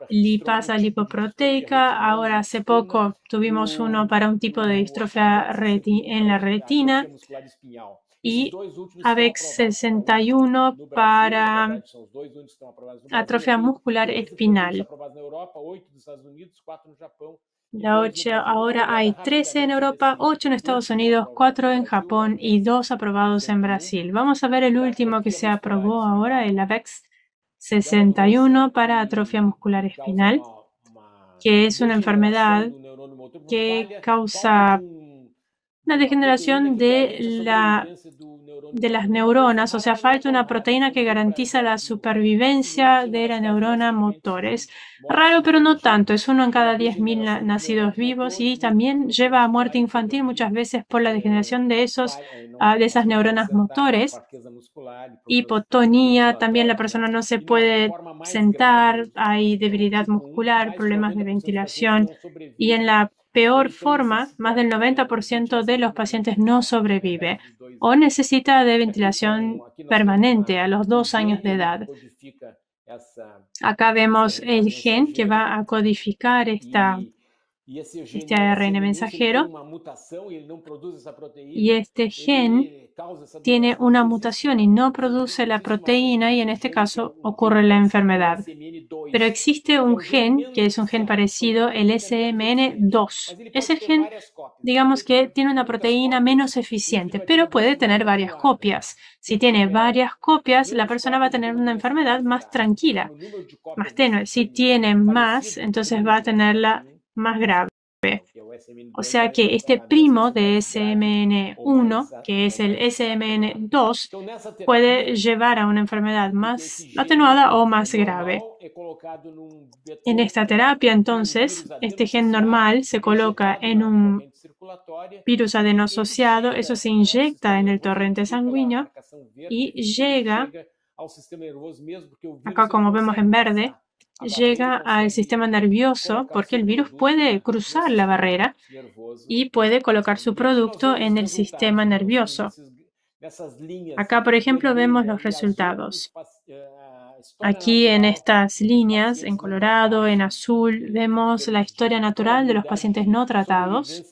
lipasa lipoproteica. Ahora hace poco tuvimos uno para un tipo de distrofia en la retina. Y AVEX 61 para atrofia muscular espinal. Ahora hay 13 en Europa, 8 en Estados Unidos, 4 en Japón y 2 aprobados en Brasil. Vamos a ver el último que se aprobó ahora, el AVEX 61 para atrofia muscular espinal, que es una enfermedad que causa una degeneración de las neuronas, o sea, falta una proteína que garantiza la supervivencia de la neurona motores. Raro, pero no tanto, es uno en cada 10.000 nacidos vivos y también lleva a muerte infantil muchas veces por la degeneración de esas neuronas motores. Hipotonía, también la persona no se puede sentar, hay debilidad muscular, problemas de ventilación y en la peor forma, más del 90% de los pacientes no sobrevive o necesita de ventilación permanente a los 2 años de edad. Acá vemos el gen que va a codificar este ARN mensajero y este gen tiene una mutación y no produce la proteína y en este caso ocurre la enfermedad. Pero existe un gen que es un gen parecido, el SMN2. Ese gen, digamos que tiene una proteína menos eficiente, pero puede tener varias copias. Si tiene varias copias, la persona va a tener una enfermedad más tranquila, más tenue. Si tiene más, entonces va a tenerla más grave. O sea que este primo de SMN1, que es el SMN2, puede llevar a una enfermedad más atenuada o más grave. En esta terapia, entonces, este gen normal se coloca en un virus adenosociado, eso se inyecta en el torrente sanguíneo y llega, acá como vemos en verde, llega al sistema nervioso porque el virus puede cruzar la barrera y puede colocar su producto en el sistema nervioso. Acá, por ejemplo, vemos los resultados. Aquí en estas líneas, en colorado, en azul, vemos la historia natural de los pacientes no tratados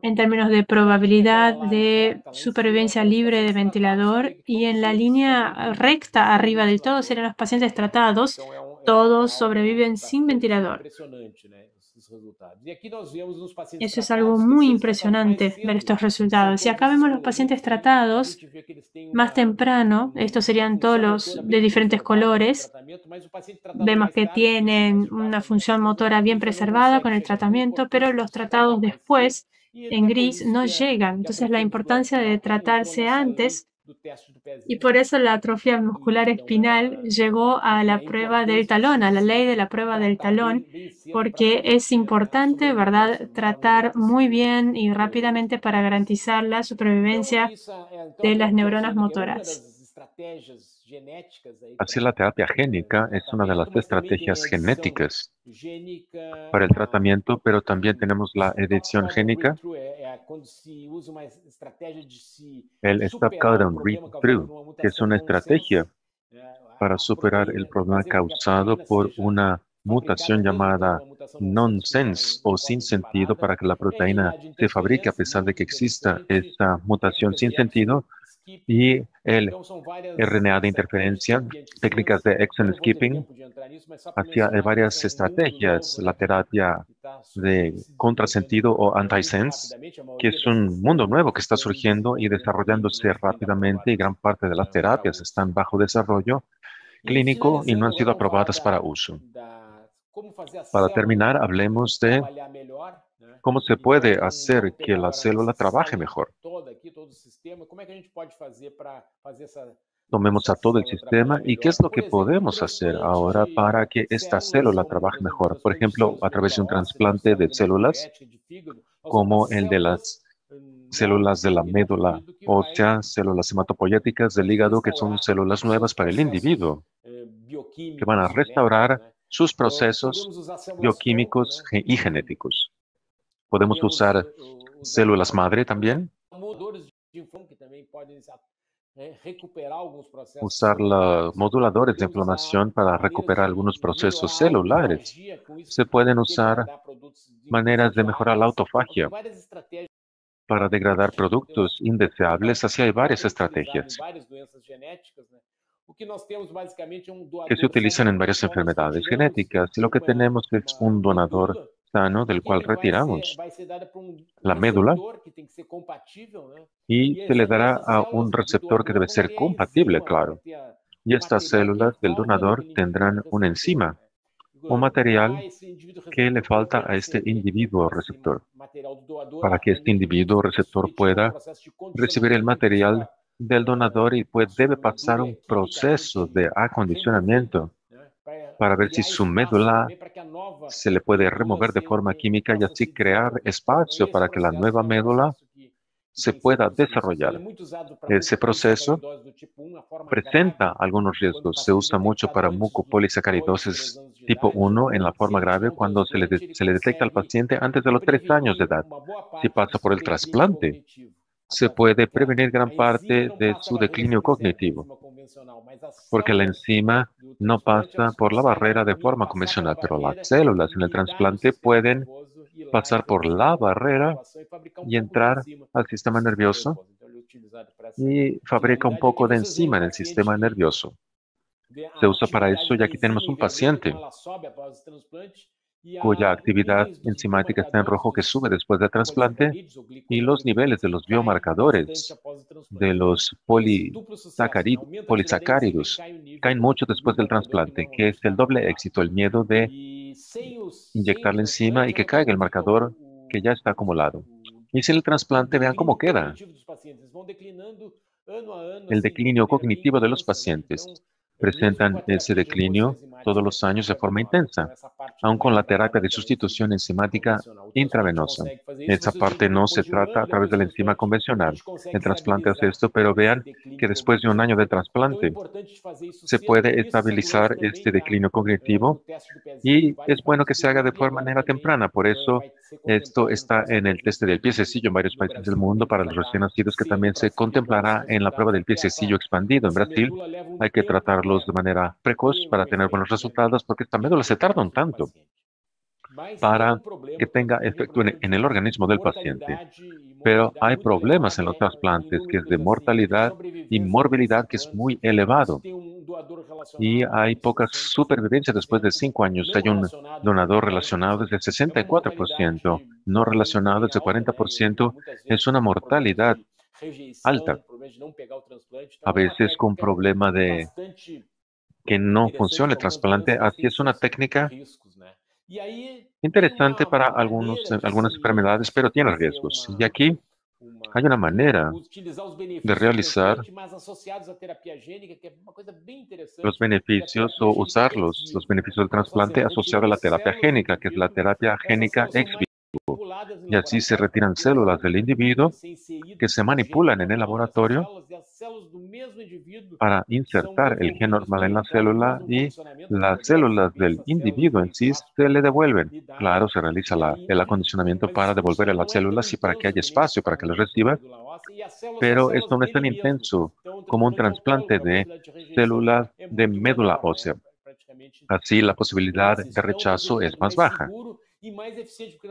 en términos de probabilidad de supervivencia libre de ventilador y en la línea recta arriba del todo serían los pacientes tratados. Todos sobreviven sin ventilador. Eso es algo muy impresionante ver estos resultados. Y acá vemos los pacientes tratados más temprano. Estos serían todos los de diferentes colores. Vemos que tienen una función motora bien preservada con el tratamiento, pero los tratados después, en gris, no llegan. Entonces, la importancia de tratarse antes. Y por eso la atrofia muscular espinal llegó a la prueba del talón, a la ley de la prueba del talón, porque es importante, ¿verdad?, tratar muy bien y rápidamente para garantizar la supervivencia de las neuronas motoras. Así, la terapia génica es una de las estrategias genéticas para el tratamiento, pero también tenemos la edición génica, el Stop Codon Read-Through, que es una estrategia para superar el problema causado por una mutación llamada nonsense o sin sentido para que la proteína se fabrique a pesar de que exista esa mutación sin sentido. Y el RNA de interferencia, técnicas de exon skipping, hacia varias estrategias, la terapia de contrasentido o antisense, que es un mundo nuevo que está surgiendo y desarrollándose rápidamente y gran parte de las terapias están bajo desarrollo clínico y no han sido aprobadas para uso. Para terminar, hablemos de cómo se puede hacer que la célula trabaje mejor. Tomemos a todo el sistema y qué es lo que podemos hacer ahora para que esta célula trabaje mejor. Por ejemplo, a través de un trasplante de células, como el de las células de la médula ósea, células hematopoyéticas del hígado, que son células nuevas para el individuo. que van a restaurar sus procesos bioquímicos y genéticos. Podemos usar células madre también, usar los moduladores de inflamación para recuperar algunos procesos celulares. Se pueden usar maneras de mejorar la autofagia para degradar productos indeseables. Así hay varias estrategias que se utilizan en varias enfermedades genéticas. Y lo que tenemos es un donador sano del cual retiramos la médula y se le dará a un receptor que debe ser compatible, claro. Y estas células del donador tendrán una enzima o material que le falta a este individuo receptor, para que este individuo receptor pueda recibir el material del donador y debe pasar un proceso de acondicionamiento para ver si su médula se le puede remover de forma química y así crear espacio para que la nueva médula se pueda desarrollar. Ese proceso presenta algunos riesgos. Se usa mucho para mucopolisacaridosis tipo 1 en la forma grave cuando se le detecta al paciente antes de los 3 años de edad. Si pasa por el trasplante, se puede prevenir gran parte de su declinio cognitivo, porque la enzima no pasa por la barrera de forma convencional, pero las células en el trasplante pueden pasar por la barrera y entrar al sistema nervioso y fabrica un poco de enzima en el sistema nervioso. Se usa para eso y aquí tenemos un paciente cuya actividad enzimática está en rojo que sube después del trasplante y los niveles de los biomarcadores de los polisacáridos caen mucho después del trasplante, que es el doble éxito, el miedo de inyectar la enzima y que caiga el marcador que ya está acumulado. Y sin el trasplante, vean cómo queda el declinio cognitivo de los pacientes. Presentan ese declinio todos los años de forma intensa, aun con la terapia de sustitución enzimática intravenosa. Esa parte no se trata a través de la enzima convencional. El trasplante hace esto, pero vean que después de un año de trasplante se puede estabilizar este declinio cognitivo y es bueno que se haga de manera temprana. Por eso esto está en el test del pie sencillo en varios países del mundo para los recién nacidos, que también se contemplará en la prueba del pie sencillo expandido. En Brasil hay que tratarlos de manera precoz para tener buenos resultados, porque esta médula se tarda un tanto para que tenga efecto en el organismo del paciente. Pero hay problemas en los trasplantes, que es de mortalidad y morbilidad, que es muy elevado. Y hay poca supervivencia después de 5 años. Hay un donador relacionado desde 64%, no relacionado desde 40%. Es una mortalidad alta, a veces con problema de que no funcione el trasplante. Así es una técnica interesante para algunas enfermedades, pero tiene riesgos. Y aquí hay una manera de realizar los beneficios o usar los beneficios del trasplante asociado a la terapia génica, que es la terapia génica ex vivo. Y así se retiran células del individuo que se manipulan en el laboratorio para insertar el gen normal en la célula y las células del individuo en sí se le devuelven. Claro, se realiza el acondicionamiento para devolver a las células y para que haya espacio para que las reciba, pero esto no es tan intenso como un trasplante de células de médula ósea. Así la posibilidad de rechazo es más baja.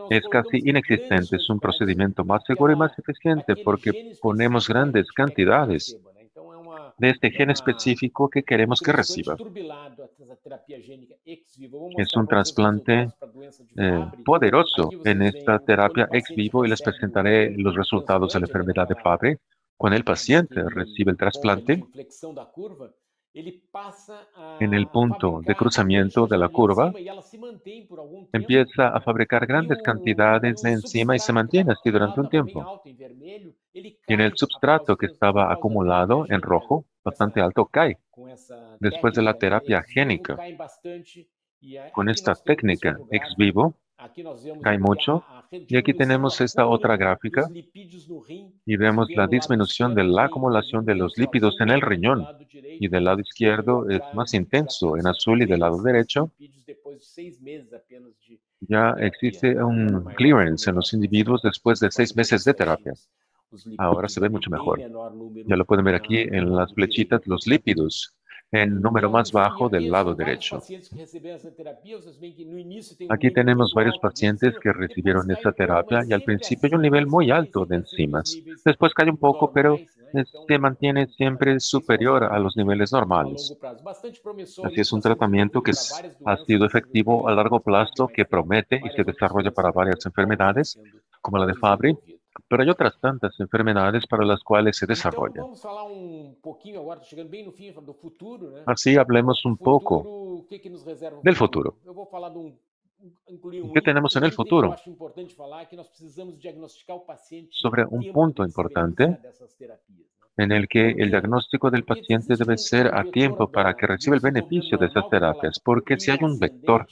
Es casi inexistente, es un procedimiento más seguro y más eficiente porque ponemos grandes cantidades de este gen específico que queremos que reciba. Es un trasplante poderoso en esta terapia ex vivo y les presentaré los resultados de la enfermedad de Fabry. Cuando el paciente recibe el trasplante, en el punto de cruzamiento de la curva, empieza a fabricar grandes cantidades de enzima y se mantiene así durante un tiempo. Y en el substrato que estaba acumulado en rojo, bastante alto, cae después de la terapia génica. Con esta técnica ex vivo, cae mucho. Y aquí tenemos esta otra gráfica y vemos la disminución de la acumulación de los lípidos en el riñón. Y del lado izquierdo es más intenso en azul y del lado derecho ya existe un clearance en los individuos después de 6 meses de terapia. Ahora se ve mucho mejor. Ya lo pueden ver aquí en las flechitas, los lípidos, en número más bajo del lado derecho. Aquí tenemos varios pacientes que recibieron esta terapia y al principio hay un nivel muy alto de enzimas. Después cae un poco, pero se mantiene siempre superior a los niveles normales. Así es un tratamiento que ha sido efectivo a largo plazo, que promete y se desarrolla para varias enfermedades, como la de Fabry, pero hay otras tantas enfermedades para las cuales se desarrolla. Así hablemos un poco del futuro. ¿Qué tenemos en el futuro? Sobre un punto importante en el que el diagnóstico del paciente debe ser a tiempo para que reciba el beneficio de esas terapias, porque si hay un vector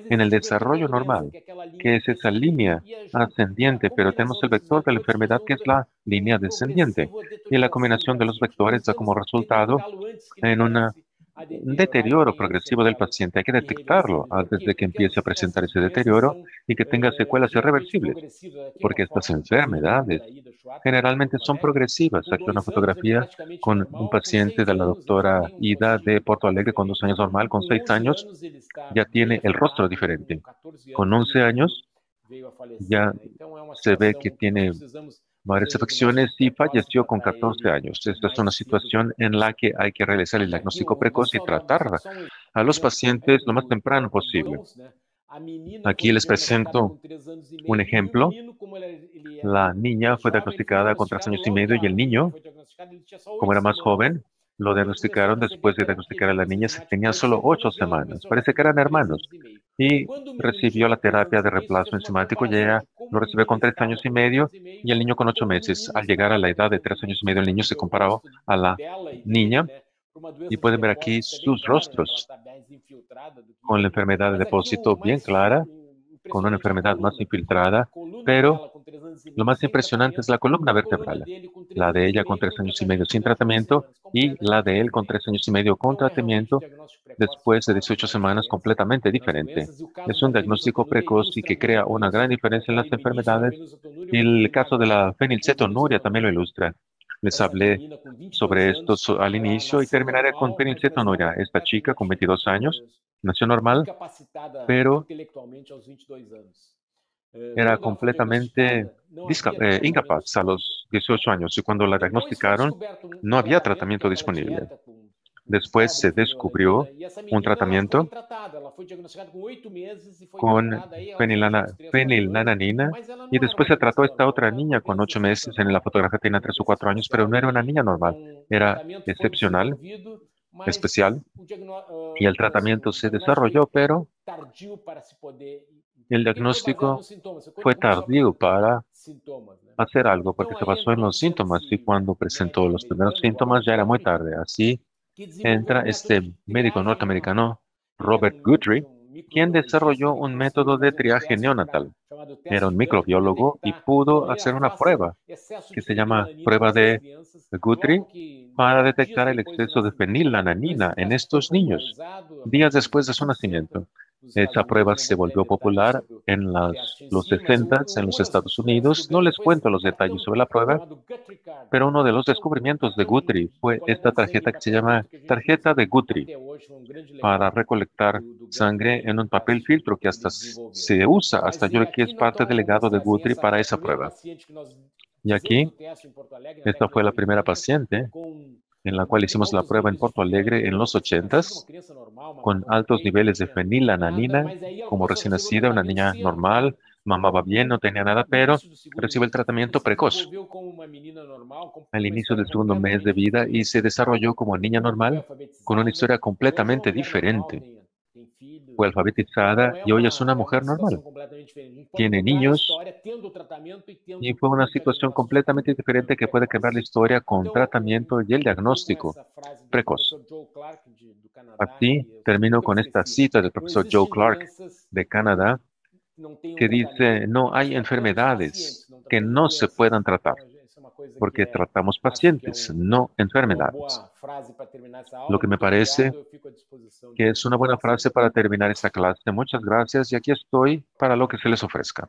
en el desarrollo normal, que es esa línea ascendiente, pero tenemos el vector de la enfermedad que es la línea descendiente, y la combinación de los vectores da como resultado en un deterioro progresivo del paciente. Hay que detectarlo antes de que empiece a presentar ese deterioro y que tenga secuelas irreversibles, porque estas enfermedades generalmente son progresivas. Aquí una fotografía con un paciente de la doctora Ida de Porto Alegre con 2 años normal, con 6 años ya tiene el rostro diferente. Con 11 años ya se ve que tiene varias afecciones y falleció con 14 años. Esta es una situación en la que hay que realizar el diagnóstico precoz y tratar a los pacientes lo más temprano posible. Aquí les presento un ejemplo. La niña fue diagnosticada con 3 años y medio y el niño, como era más joven, lo diagnosticaron después de diagnosticar a la niña, tenía solo 8 semanas. Parece que eran hermanos. Y recibió la terapia de reemplazo enzimático y ella lo recibió con 3 años y medio y el niño con 8 meses. Al llegar a la edad de 3 años y medio, el niño se comparó a la niña y pueden ver aquí sus rostros con la enfermedad de depósito bien clara, con una enfermedad más infiltrada, pero lo más impresionante es la columna vertebral, la de ella con 3 años y medio sin tratamiento y la de él con 3 años y medio con tratamiento después de 18 semanas completamente diferente. Es un diagnóstico precoz y que crea una gran diferencia en las enfermedades y el caso de la fenilcetonuria también lo ilustra. Les hablé sobre esto al inicio y terminaré con fenilcetonuria. Esta chica con 22 años nació normal, pero era completamente incapaz a los 18 años y cuando la diagnosticaron no había tratamiento disponible. Después se descubrió un tratamiento con fenilananina y después se trató a esta otra niña con 8 meses. En la fotografía tenía 3 o 4 años, pero no era una niña normal, era excepcional, especial, y el tratamiento se desarrolló, pero el diagnóstico fue tardío para hacer algo, porque se basó en los síntomas y cuando presentó los primeros síntomas ya era muy tarde. Así entra este médico norteamericano, Robert Guthrie, quien desarrolló un método de triaje neonatal. Era un microbiólogo y pudo hacer una prueba que se llama prueba de Guthrie para detectar el exceso de fenilananina en estos niños días después de su nacimiento. Esa prueba se volvió popular en los 60 en los Estados Unidos. No les cuento los detalles sobre la prueba, pero uno de los descubrimientos de Guthrie fue esta tarjeta que se llama tarjeta de Guthrie para recolectar sangre en un papel filtro que hasta se usa, hasta yo creo que es parte del legado de Guthrie para esa prueba. Y aquí, esta fue la primera paciente en la cual hicimos la prueba en Porto Alegre en los 80s, con altos niveles de fenilananina, como recién nacida, una niña normal, mamaba bien, no tenía nada, pero recibió el tratamiento precoz al inicio del segundo mes de vida y se desarrolló como niña normal, con una historia completamente diferente. Fue alfabetizada y hoy es una mujer normal. Tiene niños y fue una situación completamente diferente que puede cambiar la historia con tratamiento y el diagnóstico precoz. Así termino con esta cita del profesor Joe Clark de Canadá, que dice no hay enfermedades que no se puedan tratar, porque tratamos pacientes, no enfermedades. Lo que me parece que es una buena frase para terminar esta clase. Muchas gracias y aquí estoy para lo que se les ofrezca.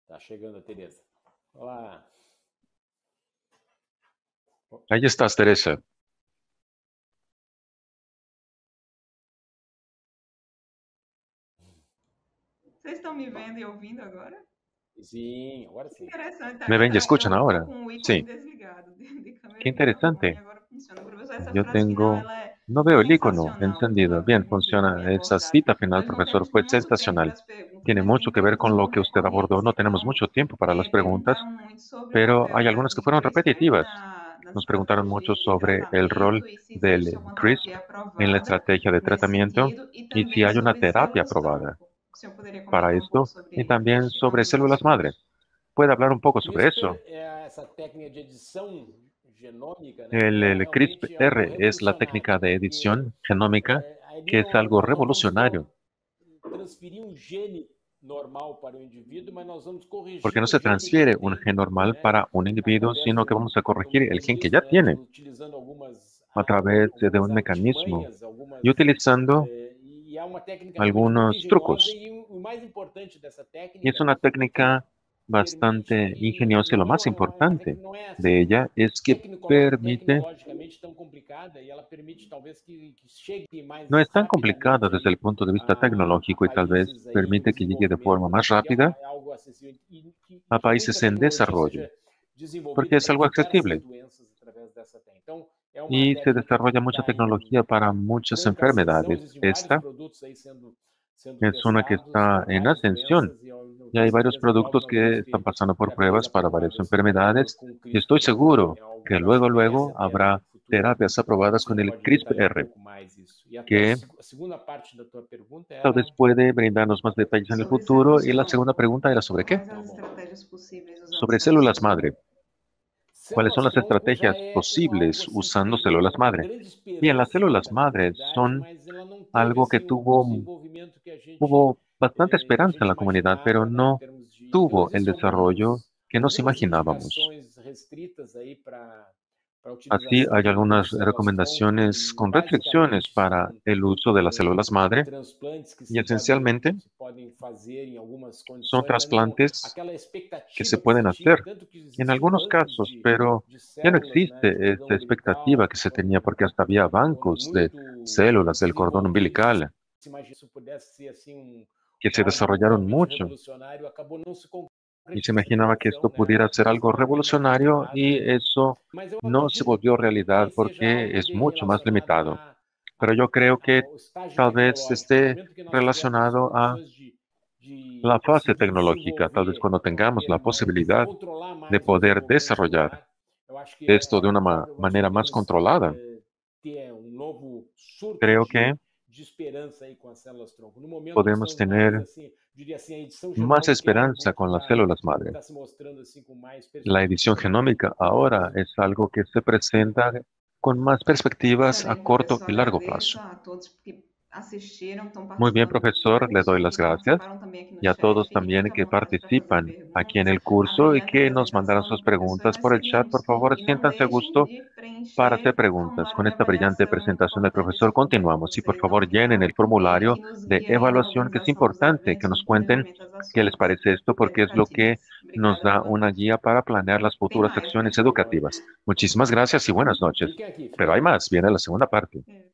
Tá chegando a Teresa. Olá. Ahí estás, Teresa. Vocês estão me vendo e ouvindo agora? Sim, agora sim. Interessante. ¿Me ven y escuchan Eu ahora? tô com o ícone Sí. desligado de câmera Qué e microfone, interesante. agora funciona. Professor, essa Yo frase final, tengo... ela é No veo el icono sensacional. encendido. Uma Bien, pergunta funciona. bem Esa abordada. cita final, Nós não profesor, temos fue muito tempo sensacional. para as perguntas, Tiene mas mucho tem que ver con perguntas lo que que foram usted abordó. No recorrentes. tenemos Então, mucho tiempo para las preguntas, perguntaram muito sobre o pero hay papel algunas que do fueron CRISPR repetitivas. nas Nos preguntaron mucho estratégias de sobre el rol tratamento e se existe del alguma CRISP terapia en la aprovada estrategia de nesse tratamiento sentido e y si também hay una sobre terapia células-tronco. aprobada O senhor poderia para comentar um pouco esto y sobre también este sobre campo dos células madre. estudos? ¿Puede hablar un poco sobre eso? CRISPR é essa técnica de edição genômica, né, que El, é el realmente algo CRISPR es la técnica revolucionário, de porque edición genómica ali que es algo nós não vamos revolucionario, transferir um gene normal para o indivíduo, mas nós vamos corrigir porque no o se gene que ele transfiere un tem, gen normal né, para un individuo, através sino que de vamos a um corregir el gen que ya mecanismo, né, tiene utilizando a través de un algumas mecanismo artimanhas, y utilizando e é uma técnica realmente muito algunos engenhosa trucos. e o mais importante dessa Y es técnica una é que técnica permite bastante que ingeniosa y lo não é más uma técnica importante que não é de assim ella es que permite, tecnologicamente tão complicada e ela permite talvez que chegue mais no es tan complicada rapidamente desde aí el punto de vista a tecnológico y tal vez países aí em permite que llegue de forma desenvolvimento, más porque rápida é algo acessível a que muita países en tecnologia desarrollo, seja desenvolvida porque es para algo diversas accesible doenças através dessa técnica. Então, é uma y se técnica que desarrolla mucha está tecnología em para muchas franca ascensão, enfermedades. existem vários Esta produtos aí sendo es una que testados está para en várias ascensión doenças e eu y tenho hay varios certeza que logo productos nós que vamos están ter pasando por terapias pruebas para varias aprovadas com enfermedades o y estoy CRISPR, então seguro é algo que que eu acho luego, que merece luego a pena habrá no futuro. terapias aprobadas Você con el pode detalhar um CRISPR, pouco mais isso. E que a segunda parte da tua pergunta tal vez era puede brindarnos más detalles en el Sobre futuro. Y la segunda células-tronco. pregunta era ¿sobre qué? Quais as estratégias possíveis usando Sobre células células-tronco? madre. ¿Cuáles son las células-tronco já estrategias é algo posibles assim usando que células é uma madre? grande Bien, las esperança células da madres comunidade, son mas ela não teve algo que assim o tuvo, desenvolvimento hubo bastante esperanza en la comunidad, pero imaginava, né, em no termos de... Então, tuvo el existem desarrollo que nos algumas imaginábamos. indicações restritas aí para a Así, utilização hay de algunas células-tronco recomendaciones e con restricciones basicamente para são el uso de las células madre transplantes que y esencialmente se podem fazer em algumas son condições, mas não trasplantes aquela que se expectativa que pueden se tinha, hacer tanto que en existiam algunos bancos casos, pero de ya no células, né, de existe cordão esta expectativa umbilical, que que se são tenía porque hasta había bancos de células del cordón desenvolvidos, umbilical se imagina que isso pudesse ser assim que se algo desarrollaron realmente mucho revolucionário, acabou não se y se concretizando. imaginaba que esto Então, pudiera ser algo foi bem mais revolucionario limitado, y eso mas eu no se acredito volvió que realidad talvez seja porque algo es de mucho más relacionado limitado. Pero yo creo que ao estágio tal vez tecnológico. No esté momento que nós tivermos relacionado a condições de la fase conseguir tecnológica, tal vez desenvolver, cuando tengamos ter la mais, posibilidad controlar de mais o poder desenvolvimento desarrollar celular, eu acho que esto de una vamos manera más talvez controlada. ter novo surto Creo que de esperança aí com as células-tronco. No momento nós podemos estamos mais, tener assim, diria assim, a edição más genômica é esperanza algo con las células madre. está se mostrando assim com mais La edición perspectiva. genómica ahora es algo que se presenta con más perspectivas a Excelente, corto professor. y largo Agradeço plazo. a todos que assistiram, estão Muy bien, participando do profesor, le doy curso, las que gracias. participaram também aqui no Y a chat. todos Fiquem también muito à que vontade para fazer participan aquí en perguntas. el curso y Abrirei a que nos mandaron apresentação sus do professor e preguntas nós por el chat. Por seguimos. favor, E não siéntanse a deixem gusto de para hacer preencher o preguntas. formulário Con de esta brillante avaliação. Muito presentación del importante profesor este ponto para continuamos. Y por vocês ao favor, llenen final, el formulario que nos de guia aí na evaluación, que es organização dos importante que eventos, nos no cuenten planejamento das qué les ações parece esto, porque es lo que educativas. nos Obrigada, da boa una noite. guía para planear las Tem futuras mais, acciones né? educativas. Muchísimas gracias y buenas noches. Fiquem aqui. Pero hay más, viene la segunda parte. É.